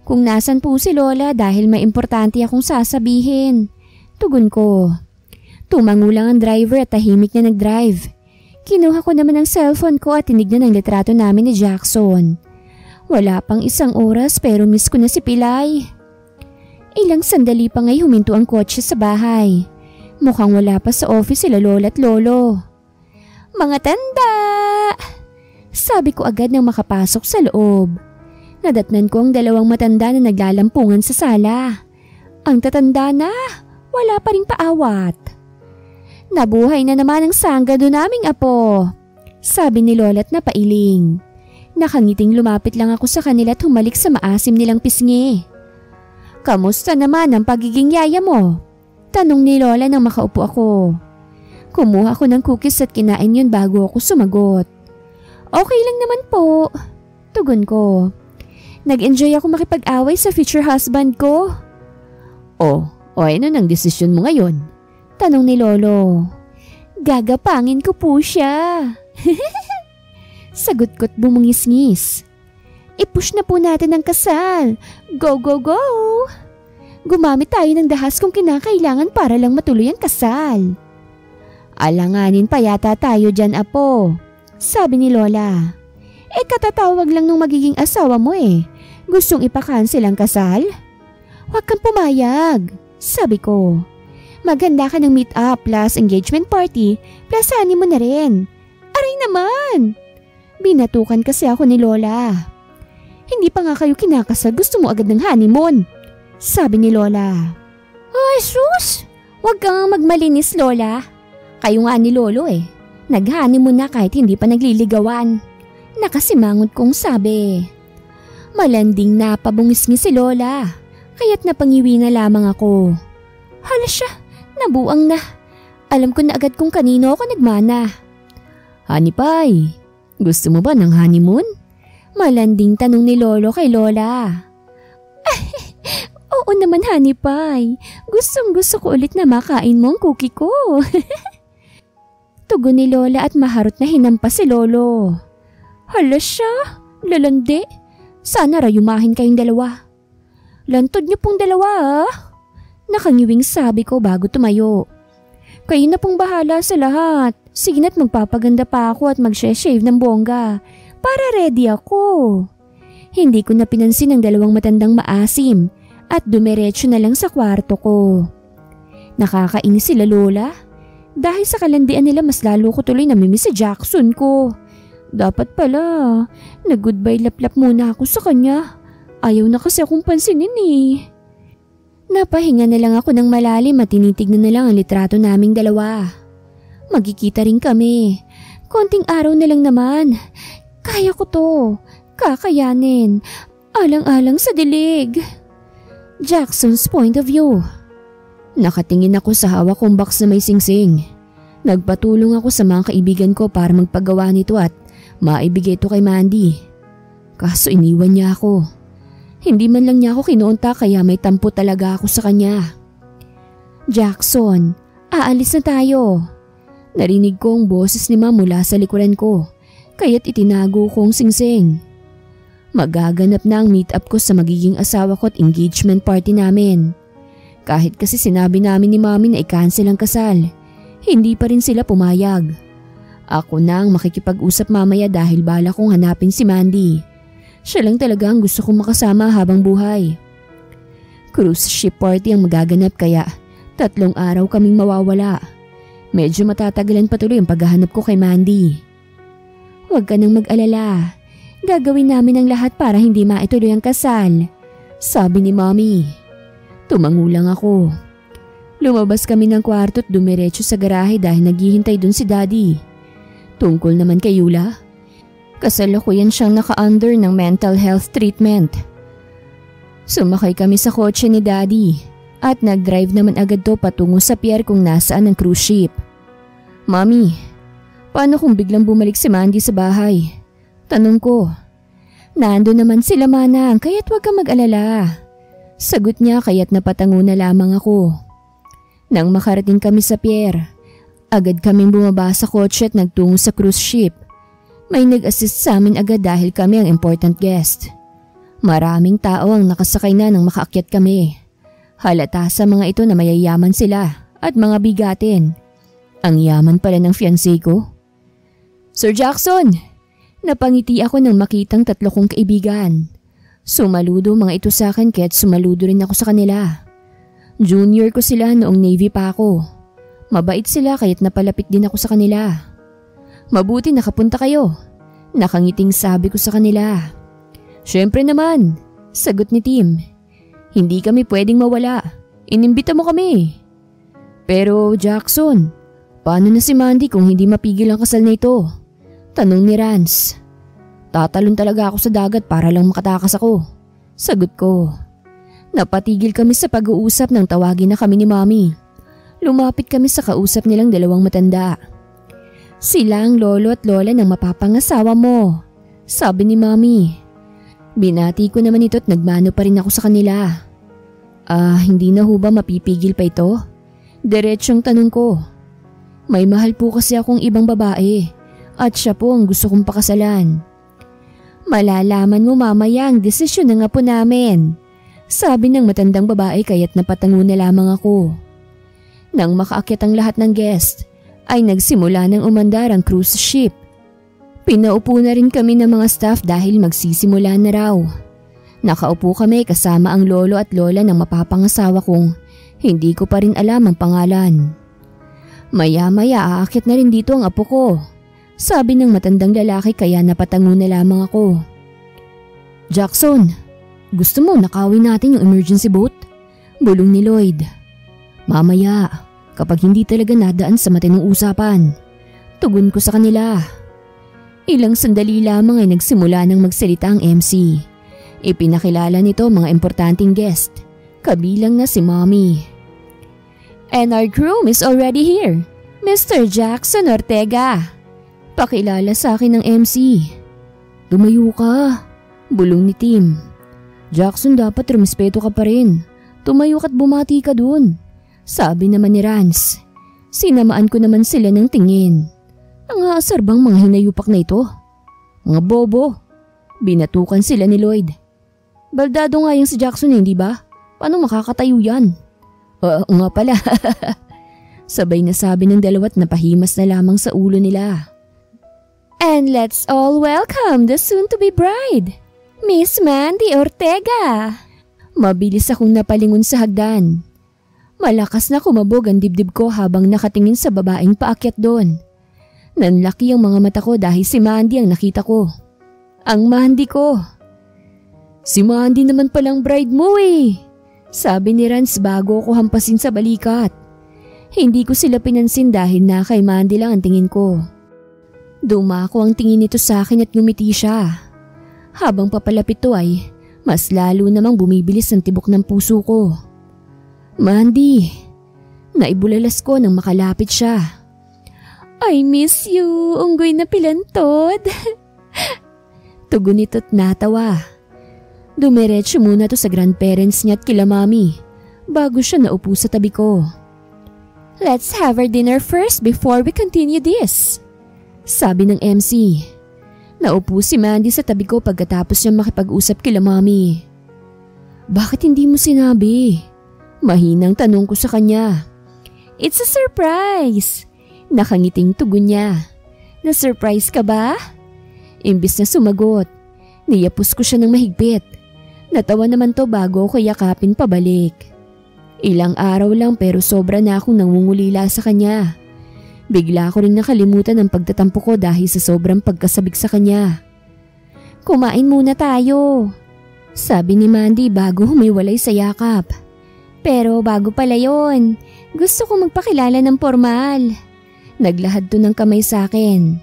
Speaker 1: Kung nasan po si Lola dahil may importante akong sasabihin, tugon ko. Tumango lang ang driver at tahimik na nag-drive. Kinuha ko naman ang cellphone ko at tinignan ang litrato namin ni Jackson. Wala pang isang oras pero miss ko na si Pilay. Ilang sandali pa nga'y huminto ang kotse sa bahay. Mukhang wala pa sa office sila Lola at Lolo. Mga tanda! Sabi ko agad nang makapasok sa loob. Nadatnan ko ang dalawang matanda na naglalampungan sa sala. Ang tatanda na, wala pa ring paawat. Nabuhay na naman ang sanggado naming apo, sabi ni Lola't napailing. Nakangiting lumapit lang ako sa kanila at humalik sa maasim nilang pisngi. Kamusta naman ang pagiging yaya mo? Tanong ni Lola nang makaupo ako. Kumuha ako ng cookies at kinain yun bago ako sumagot. Okay lang naman po, tugon ko. Nag-enjoy ako makipag-away sa future husband ko. O ano nang desisyon mo ngayon? Tanong ni Lolo. Gagapangin ko po siya. Sagot ko't bumungis-ngis. I-push na po natin ang kasal. Go, go, go! Gumamit tayo ng dahas kung kinakailangan para lang matuloy ang kasal. Alanganin pa yata tayo dyan, Apo. Sabi ni Lola. Katatawag lang nung magiging asawa mo eh. Gustong ipakancel ang kasal? Huwag kang pumayag, sabi ko. Maganda ka ng meet-up plus engagement party plus honeymoon na rin. Aray naman! Binatukan kasi ako ni Lola. Hindi pa nga kayo kinakasal, gusto mo agad ng honeymoon, sabi ni Lola. Ay sus! Huwag kang magmalinis, Lola. Kayo nga ni Lolo eh. Nag-honeymoon na kahit hindi pa nagliligawan. Nakasimangot kong sabi. Malanding napabungis-ngis si Lola, kaya't napangiwi na lamang ako. Hala siya, nabuang na. Alam ko na agad kung kanino ako nagmana. Honey Pie, gusto mo ba ng honeymoon? Malanding tanong ni Lolo kay Lola. Oo naman, Honey Pie. Gustong gusto ko ulit na makain mo ang cookie ko. Tugon ni Lola at maharot na hinampas si Lolo. Hala siya, lalandi. Sana rayumahin kayong dalawa. Lantod niyo pong dalawa ah. Nakangiwing sabi ko bago tumayo. Kayo na pong bahala sa lahat. Sige na't magpapaganda pa ako at mag-shave ng bongga. Para ready ako. Hindi ko na pinansin ang dalawang matandang maasim at dumiretso na lang sa kwarto ko. Nakakainis sila Lola. Dahil sa kalandian nila mas lalo ko tuloy namimiss si Jackson ko. Dapat pala, nag-goodbye laplap muna ako sa kanya. Ayaw na kasi akong pansinin eh. Napahinga na lang ako ng malalim at tinitignan na lang ang litrato naming dalawa. Magkikita rin kami. Konting araw na lang naman. Kaya ko to. Kakayanin. Alang-alang sa dilig. Jackson's point of view. Nakatingin ako sa hawak kong box na may singsing. Nagpatulong ako sa mga kaibigan ko para magpagawa nito at maibigay ito kay Mandy. Kaso iniwan niya ako. Hindi man lang niya ako kinonta kaya may tampo talaga ako sa kanya. Jackson, aalis na tayo. Narinig ko ang boses ni Ma mula sa likuran ko, kaya't itinago ko ang singsing. Magaganap na ang meet-up ko sa magiging asawa ko at engagement party namin. Kahit kasi sinabi namin ni Mami na i-cancel ang kasal, hindi pa rin sila pumayag. Ako na ang makikipag-usap mamaya dahil bala kong hanapin si Mandy. Siya lang talaga ang gusto kong makasama habang buhay. Cruise ship party ang magaganap kaya 3 araw kaming mawawala. Medyo matatagalan pa tuloy ang paghahanap ko kay Mandy. Huwag ka nang mag-alala. Gagawin namin ang lahat para hindi maituloy ang kasal, sabi ni Mommy. Tumango lang ako. Lumabas kami ng kwarto at dumiretso sa garahe dahil naghihintay dun si Daddy. Tungkol naman kay Yula, kasalukuyan siyang naka-under ng mental health treatment. Sumakay kami sa kotse ni Daddy at nag-drive naman agad to patungo sa pier kung nasaan ang cruise ship. Mami, paano kung biglang bumalik si Mandy sa bahay? Tanong ko. Nando naman sila manang kaya't huwag kang mag-alala. Sagot niya kaya't napatango na lamang ako. Nang makarating kami sa pier, agad kaming bumaba sa kotse at nagtungo sa cruise ship. May nag-assist sa amin agad dahil kami ang important guest. Maraming tao ang nakasakay na nang makaakyat kami. Halata sa mga ito na mayayaman sila at mga bigatin. Ang yaman pala ng fiancé ko. Sir Jackson! Napangiti ako nang makitang 3 kong kaibigan. Sumaludo mga ito sa akin kaya't sumaludo rin ako sa kanila. Junior ko sila noong Navy pa ako. Mabait sila kaya't napalapit din ako sa kanila. Mabuti nakapunta kayo. Nakangiting sabi ko sa kanila. Syempre naman, sagot ni Tim. Hindi kami pwedeng mawala. Inimbita mo kami. Pero Jackson, paano na si Mandy kung hindi mapigil ang kasal na ito? Tanong ni Rance. Tatalon talaga ako sa dagat para lang makatakas ako. Sagot ko. Napatigil kami sa pag-uusap nang tawagin na kami ni Mommy. Lumapit kami sa kausap nilang dalawang matanda. Sila ang lolo at lola ng mapapangasawa mo, sabi ni Mami. Binati ko naman ito at nagmano pa rin ako sa kanila. Hindi na ho ba mapipigil pa ito? Diretsyong tanong ko. May mahal po kasi akong ibang babae at siya po ang gusto kong pakasalan. Malalaman mo mamaya ang desisyon ng apo namin, sabi ng matandang babae kaya't napatango na lamang ako. Nang makaakyat ang lahat ng guest, ay nagsimula ng umandar ang cruise ship. Pinaupo na rin kami ng mga staff dahil magsisimula na raw. Nakaupo kami kasama ang lolo at lola ng mapapangasawa kong hindi ko pa rin alam ang pangalan. Maya-maya aakyat na rin dito ang apo ko, sabi ng matandang lalaki kaya napatango na lamang ako. Jackson, gusto mo nakawin natin yung emergency boat? Bulong ni Lloyd. Mamaya, kapag hindi talaga nadaan sa matinong usapan, tugon ko sa kanila. Ilang sandali lamang ay nagsimula ng magsalita ang MC. Ipinakilala nito mga importanteng guest, kabilang na si Mommy. And our groom is already here, Mr. Jackson Ortega. Pakilala sa akin ng MC. Tumayo ka, bulong ni Tim. Jackson, dapat rumespeto ka pa rin. Tumayo ka't bumati ka dun, sabi naman ni Rance. Sinamaan ko naman sila ng tingin. Ang aasar bang mga hinayupak na ito? Mga bobo. Binatukan sila ni Lloyd. Baldado nga yung si Jackson, hindi ba? Paano makakatayo yan? Oo nga pala. Sabay na sabi ng dalawa't napahimas na lamang sa ulo nila. And let's all welcome the soon-to-be bride, Miss Mandy Ortega. Mabilis akong napalingon sa hagdan. Malakas na kumabog ang dibdib ko habang nakatingin sa babaeng paakyat doon. Nanlaki ang mga mata ko dahil si Mandy ang nakita ko. Ang Mandy ko. Si Mandy naman palang bride mo eh, sabi ni Rance bago ko hampasin sa balikat. Hindi ko sila pinansin dahil na kay Mandy lang ang tingin ko. Dumako ang tingin nito sa akin at ngumiti siya. Habang papalapit to ay mas lalo namang bumibilis ang tibok ng puso ko. Mandy, naibulalas ko nang makalapit siya. I miss you, unggoy na pilantod. Tugon nito't natawa. Dumiretso muna to sa grandparents niya at kila Mami bago siya naupo sa tabi ko. Let's have our dinner first before we continue this, sabi ng MC. Naupo si Mandy sa tabi ko pagkatapos niya makipag-usap kila Mami. Bakit hindi mo sinabi? Mahinang tanong ko sa kanya. It's a surprise! Nakangiting tugon niya. Na-surprise ka ba? Imbis na sumagot, niyapos ko siya ng mahigpit. Natawa naman to bago ko yakapin pabalik. Ilang araw lang pero sobra na akong nangungulila sa kanya. Bigla ko rin nakalimutan ang pagtatampo ko dahil sa sobrang pagkasabik sa kanya. Kumain muna tayo, sabi ni Mandy bago humiwalay sa yakap. Pero bago pala yon, gusto ko magpakilala ng formal. Naglahad to ng kamay sa akin.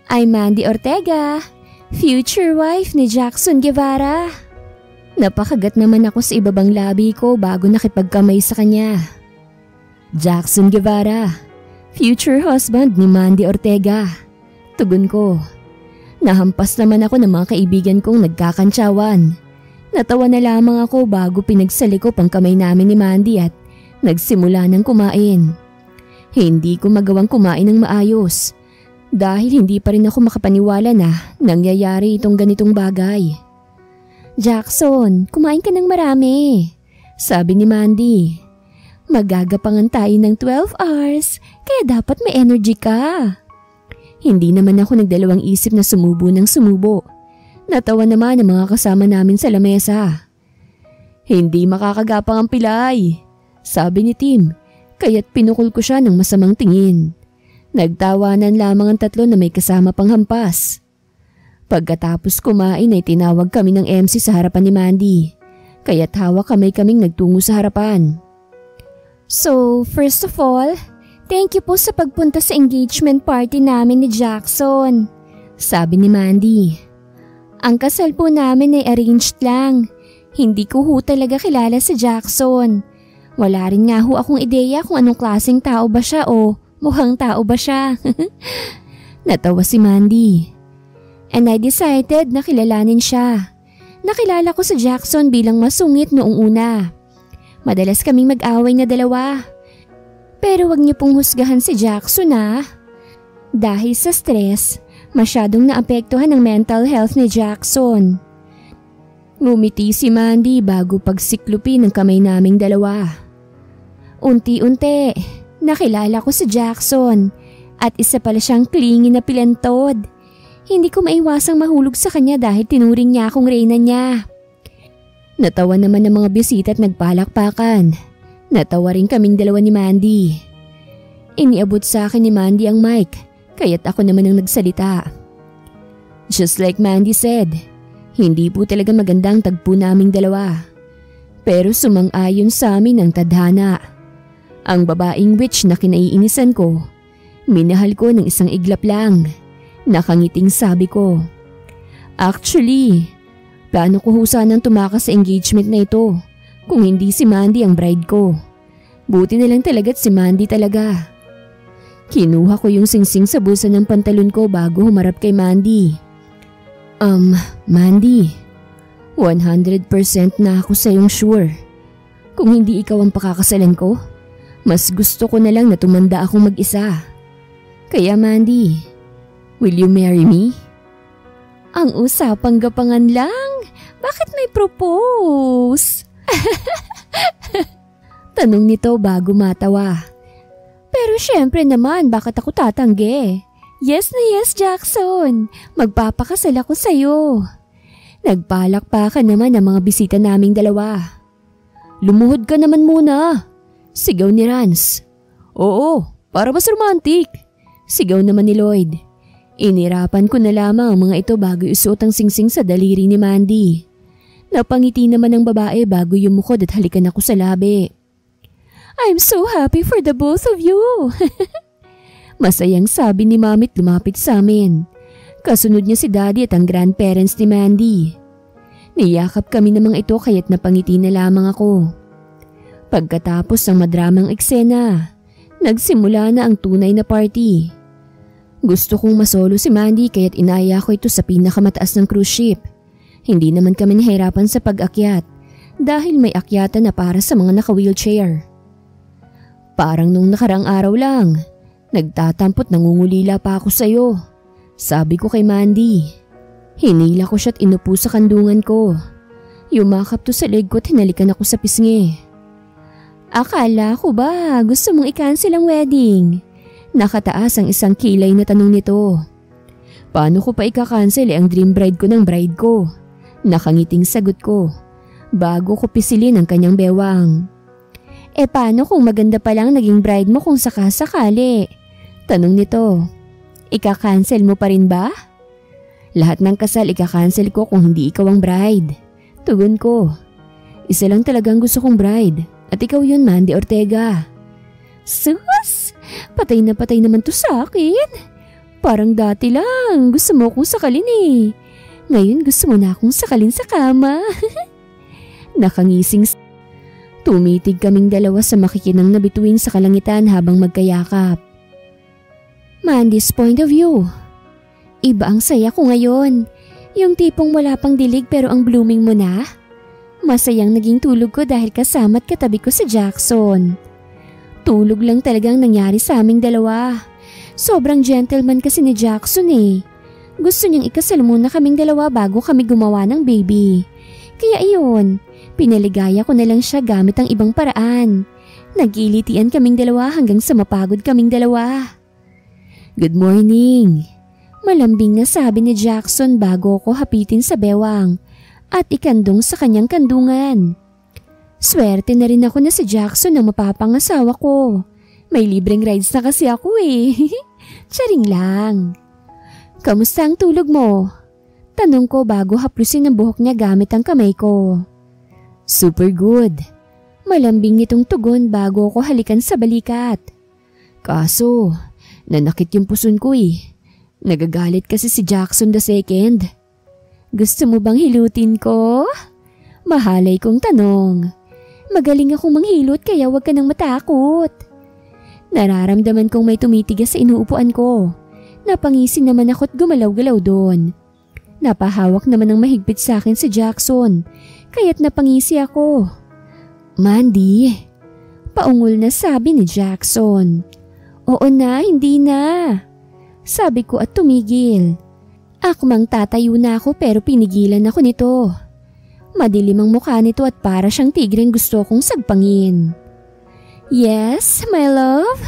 Speaker 1: I'm Mandy Ortega, future wife ni Jackson Guevara. Napakagat naman ako sa ibabang labi ko bago nakipagkamay sa kanya. Jackson Guevara, future husband ni Mandy Ortega, tugon ko. Nahampas naman ako ng mga kaibigan kong nagkakantsawan. Natawa na lamang ako bago pinagsalikop ang kamay namin ni Mandy at nagsimula ng kumain. Hindi ko magawang kumain ng maayos dahil hindi pa rin ako makapaniwala na nangyayari itong ganitong bagay. Jackson, kumain ka ng marami, sabi ni Mandy. Magagapangan tayo ng 12 hours kaya dapat may energy ka. Hindi naman ako nagdalawang isip na sumubo ng sumubo. Natawa naman ang mga kasama namin sa lamesa. Hindi makakagapang ang pilay, sabi ni Tim, kaya't pinukol ko siya ng masamang tingin. Nagtawanan lamang ang tatlo na may kasama pang hampas. Pagkatapos kumain ay tinawag kami ng MC sa harapan ni Mandy, kaya't hawak kaming nagtungo sa harapan. So, first of all, thank you po sa pagpunta sa engagement party namin ni Jackson, sabi ni Mandy. Ang kasal po namin ay arranged lang. Hindi ko ho talaga kilala si Jackson. Wala rin nga ho akong ideya kung anong klaseng tao ba siya o mukhang tao ba siya. Natawa si Mandy. And I decided na kilalanin siya. Nakilala ko si Jackson bilang masungit noong una. Madalas kaming mag-away na dalawa. Pero wag niyo pong husgahan si Jackson Dahil sa stress, masyadong naapektuhan ang mental health ni Jackson. Ngumiti si Mandy bago pagsiklupin ng kamay naming dalawa. Unti-unti, nakilala ko si Jackson at isa pala siyang clingy na pilantod. Hindi ko maiwasang mahulog sa kanya dahil tinuring niya akong reyna niya. Natawa naman ng mga bisita at nagpalakpakan. Natawa rin kaming dalawa ni Mandy. Iniabot sa akin ni Mandy ang mic, kaya't ako naman ang nagsalita. Just like Mandy said, hindi po talaga magandang tagpo naming dalawa. Pero sumang-ayon sa amin ang tadhana. Ang babaeng witch na kinaiinisan ko, minahal ko ng isang iglap lang. Nakangiting sabi ko. Actually, plano ko ho sanang tumakas sa engagement na ito kung hindi si Mandy ang bride ko. Buti na lang talaga't si Mandy talaga. Kinuha ko yung singsing sa bulsa ng pantalon ko bago humarap kay Mandy. Mandy, 100% na ako sa iyong sure. Kung hindi ikaw ang pakakasalan ko, mas gusto ko na lang na tumanda akong mag-isa. Kaya Mandy, will you marry me? Ang usapang gapangan lang, bakit may propose? Tanong nito bago matawa. Pero syempre naman, bakit ako tatanggi? Yes na yes, Jackson. Magpapakasal ako sa'yo. Nagpalakpakan naman ang mga bisita naming dalawa. Lumuhod ka naman muna. Sigaw ni Rance. Oo, para mas romantic. Sigaw naman ni Lloyd. Inirapan ko na lamang ang mga ito bago isuot ang singsing sa daliri ni Mandy. Napangiti naman ang babae bago yumukod at halikan ako sa labi. I'm so happy for the both of you. Masayang sabi ni Mami at lumapit sa amin. Kasunod niya si Daddy at ang grandparents ni Mandy. Niyakap kami ng mga ito kaya't napangiti na lamang ako. Pagkatapos ng madramang eksena, nagsimula na ang tunay na party. Gusto kong masolo si Mandy kaya't inaya ko ito sa pinakamataas ng cruise ship. Hindi naman kami nahirapan sa pag-akyat dahil may akyatan na para sa mga naka-wheelchair. Parang nung nakarang araw lang, nagtatampot nangungulila pa ako sa'yo. Sabi ko kay Mandy. Hinila ko siya at inupo sa kandungan ko. Yumakap to sa leg ko at hinalikan ako sa pisngi. Akala ko ba gusto mong i-cancel ang wedding? Nakataas ang isang kilay na tanong nito. Paano ko pa ika-cancel ang dream bride ko ng bride ko? Nakangiting sagot ko bago ko pisilin ang kanyang bewang. Paano kung maganda pa lang naging bride mo kung sakasakali? Tanong nito. Ika-cancel mo pa rin ba? Lahat ng kasal ika-cancel ko kung hindi ikaw ang bride. Tugon ko. Isa lang talagang gusto kong bride at ikaw yun, Mandy Ortega. Sus! Patay na patay naman to sa akin. Parang dati lang gusto mo akong sakalin Ngayon gusto mo na akong sakalin sa kama. Nakangising. Tumitig kaming dalawa sa makikinang na bituin sa kalangitan habang magkayakap. Mandy's point of view. Iba ang saya ko ngayon. Yung tipong wala pang dilig pero ang blooming mo na. Masayang naging tulog ko dahil kasama't katabi ko si Jackson. Tulog lang talagang nangyari sa aming dalawa. Sobrang gentleman kasi ni Jackson Gusto niyang ikasal muna kaming dalawa bago kami gumawa ng baby. Kaya iyon, pinaligaya ko na lang siya gamit ang ibang paraan. Nagilitian kaming dalawa hanggang sa mapagod kaming dalawa. Good morning. Malambing na sabi ni Jackson bago ko hapitin sa bewang at ikandong sa kanyang kandungan. Swerte na rin ako na si Jackson ang mapapangasawa ko. May libreng rides na kasi ako Charing lang. Kamusta ang tulog mo? Tanong ko bago haplusin ang buhok niya gamit ang kamay ko. Super good. Malambing nitong tugon bago ko halikan sa balikat. Kaso, nanakit yung puson ko Nagagalit kasi si Jackson II. Gusto mo bang hilutin ko? Mahalay kong tanong. Magaling akong manghilot kaya huwag ka nang matakot. Nararamdaman kong may tumitigas sa inuupuan ko. Napangisin naman ako't gumalaw-galaw doon. Napahawak naman ng mahigpit sa akin si Jackson, kaya't napangisi ako. Mandy, paungol na sabi ni Jackson. Oo na, hindi na. Sabi ko at tumigil. Akmang tatayo na ako pero pinigilan ako nito. Madilim ang mukha nito at para siyang tigreng gusto kong sagpangin. Yes, my love?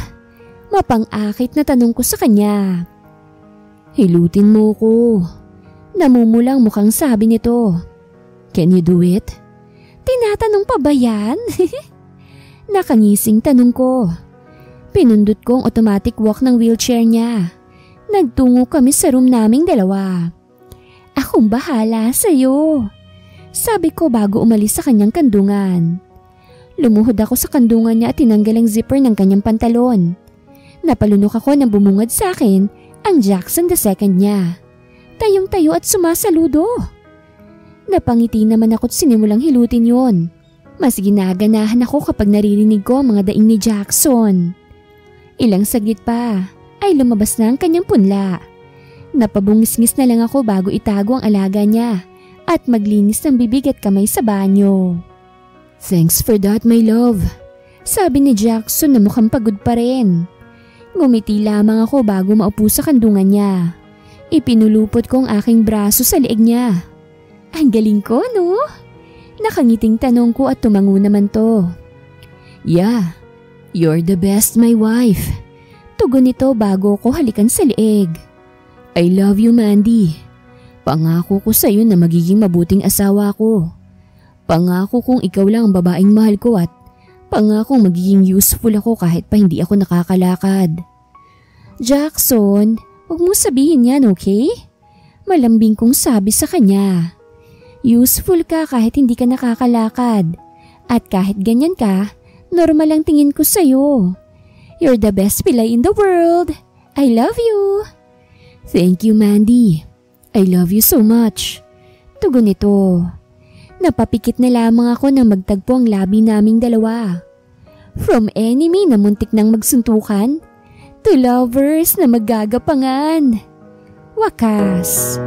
Speaker 1: Mapang-akit na tanong ko sa kanya. Hilutin mo ko. Namumulang mukhang sabi nito. Can you do it? Tinatanong pa ba yan? Nakangising tanong ko. Pinundot ko ang automatic walk ng wheelchair niya. Nagtungo kami sa room naming dalawa. Akong bahala sa'yo. Sabi ko bago umalis sa kanyang kandungan. Lumuhod ako sa kandungan niya at tinanggal ang zipper ng kanyang pantalon. Napalunok ako nang bumungad sa akin ang Jackson II niya. Tayong-tayo at sumasaludo. Napangiti naman ako't sinimulang hilutin yon. Mas ginaganahan ako kapag naririnig ko ang mga daing ni Jackson. Ilang saglit pa ay lumabas na ang kanyang punla. Napabungis-ngis na lang ako bago itago ang alaga niya at maglinis ng bibig at kamay sa banyo. Thanks for that, my love. Sabi ni Jackson na mukhang pagod pa rin. Ngumiti lamang ako bago maupo sa kandungan niya. Ipinulupot ko ang aking braso sa leeg niya. Ang galing ko, no? Nakangiting tanong ko at tumango naman to. Yeah, you're the best, my wife. Tugon nito bago ko halikan sa leeg. I love you, Mandy. Pangako ko sa iyo na magiging mabuting asawa ko. Pangako kong ikaw lang ang babaeng mahal ko at pangako magiging useful ako kahit pa hindi ako nakakalakad. Jackson, huwag mo sabihin yan, okay? Malambing kong sabi sa kanya. Useful ka kahit hindi ka nakakalakad. At kahit ganyan ka, normal ang tingin ko sa'yo. You're the best pilay in the world. I love you. Thank you, Mandy. I love you so much. Tugon nito. Napapikit na lamang ako nang magtagpo ang labi naming dalawa. From enemy na muntik nang magsuntukan, to lovers na maggagapangan. Wakas.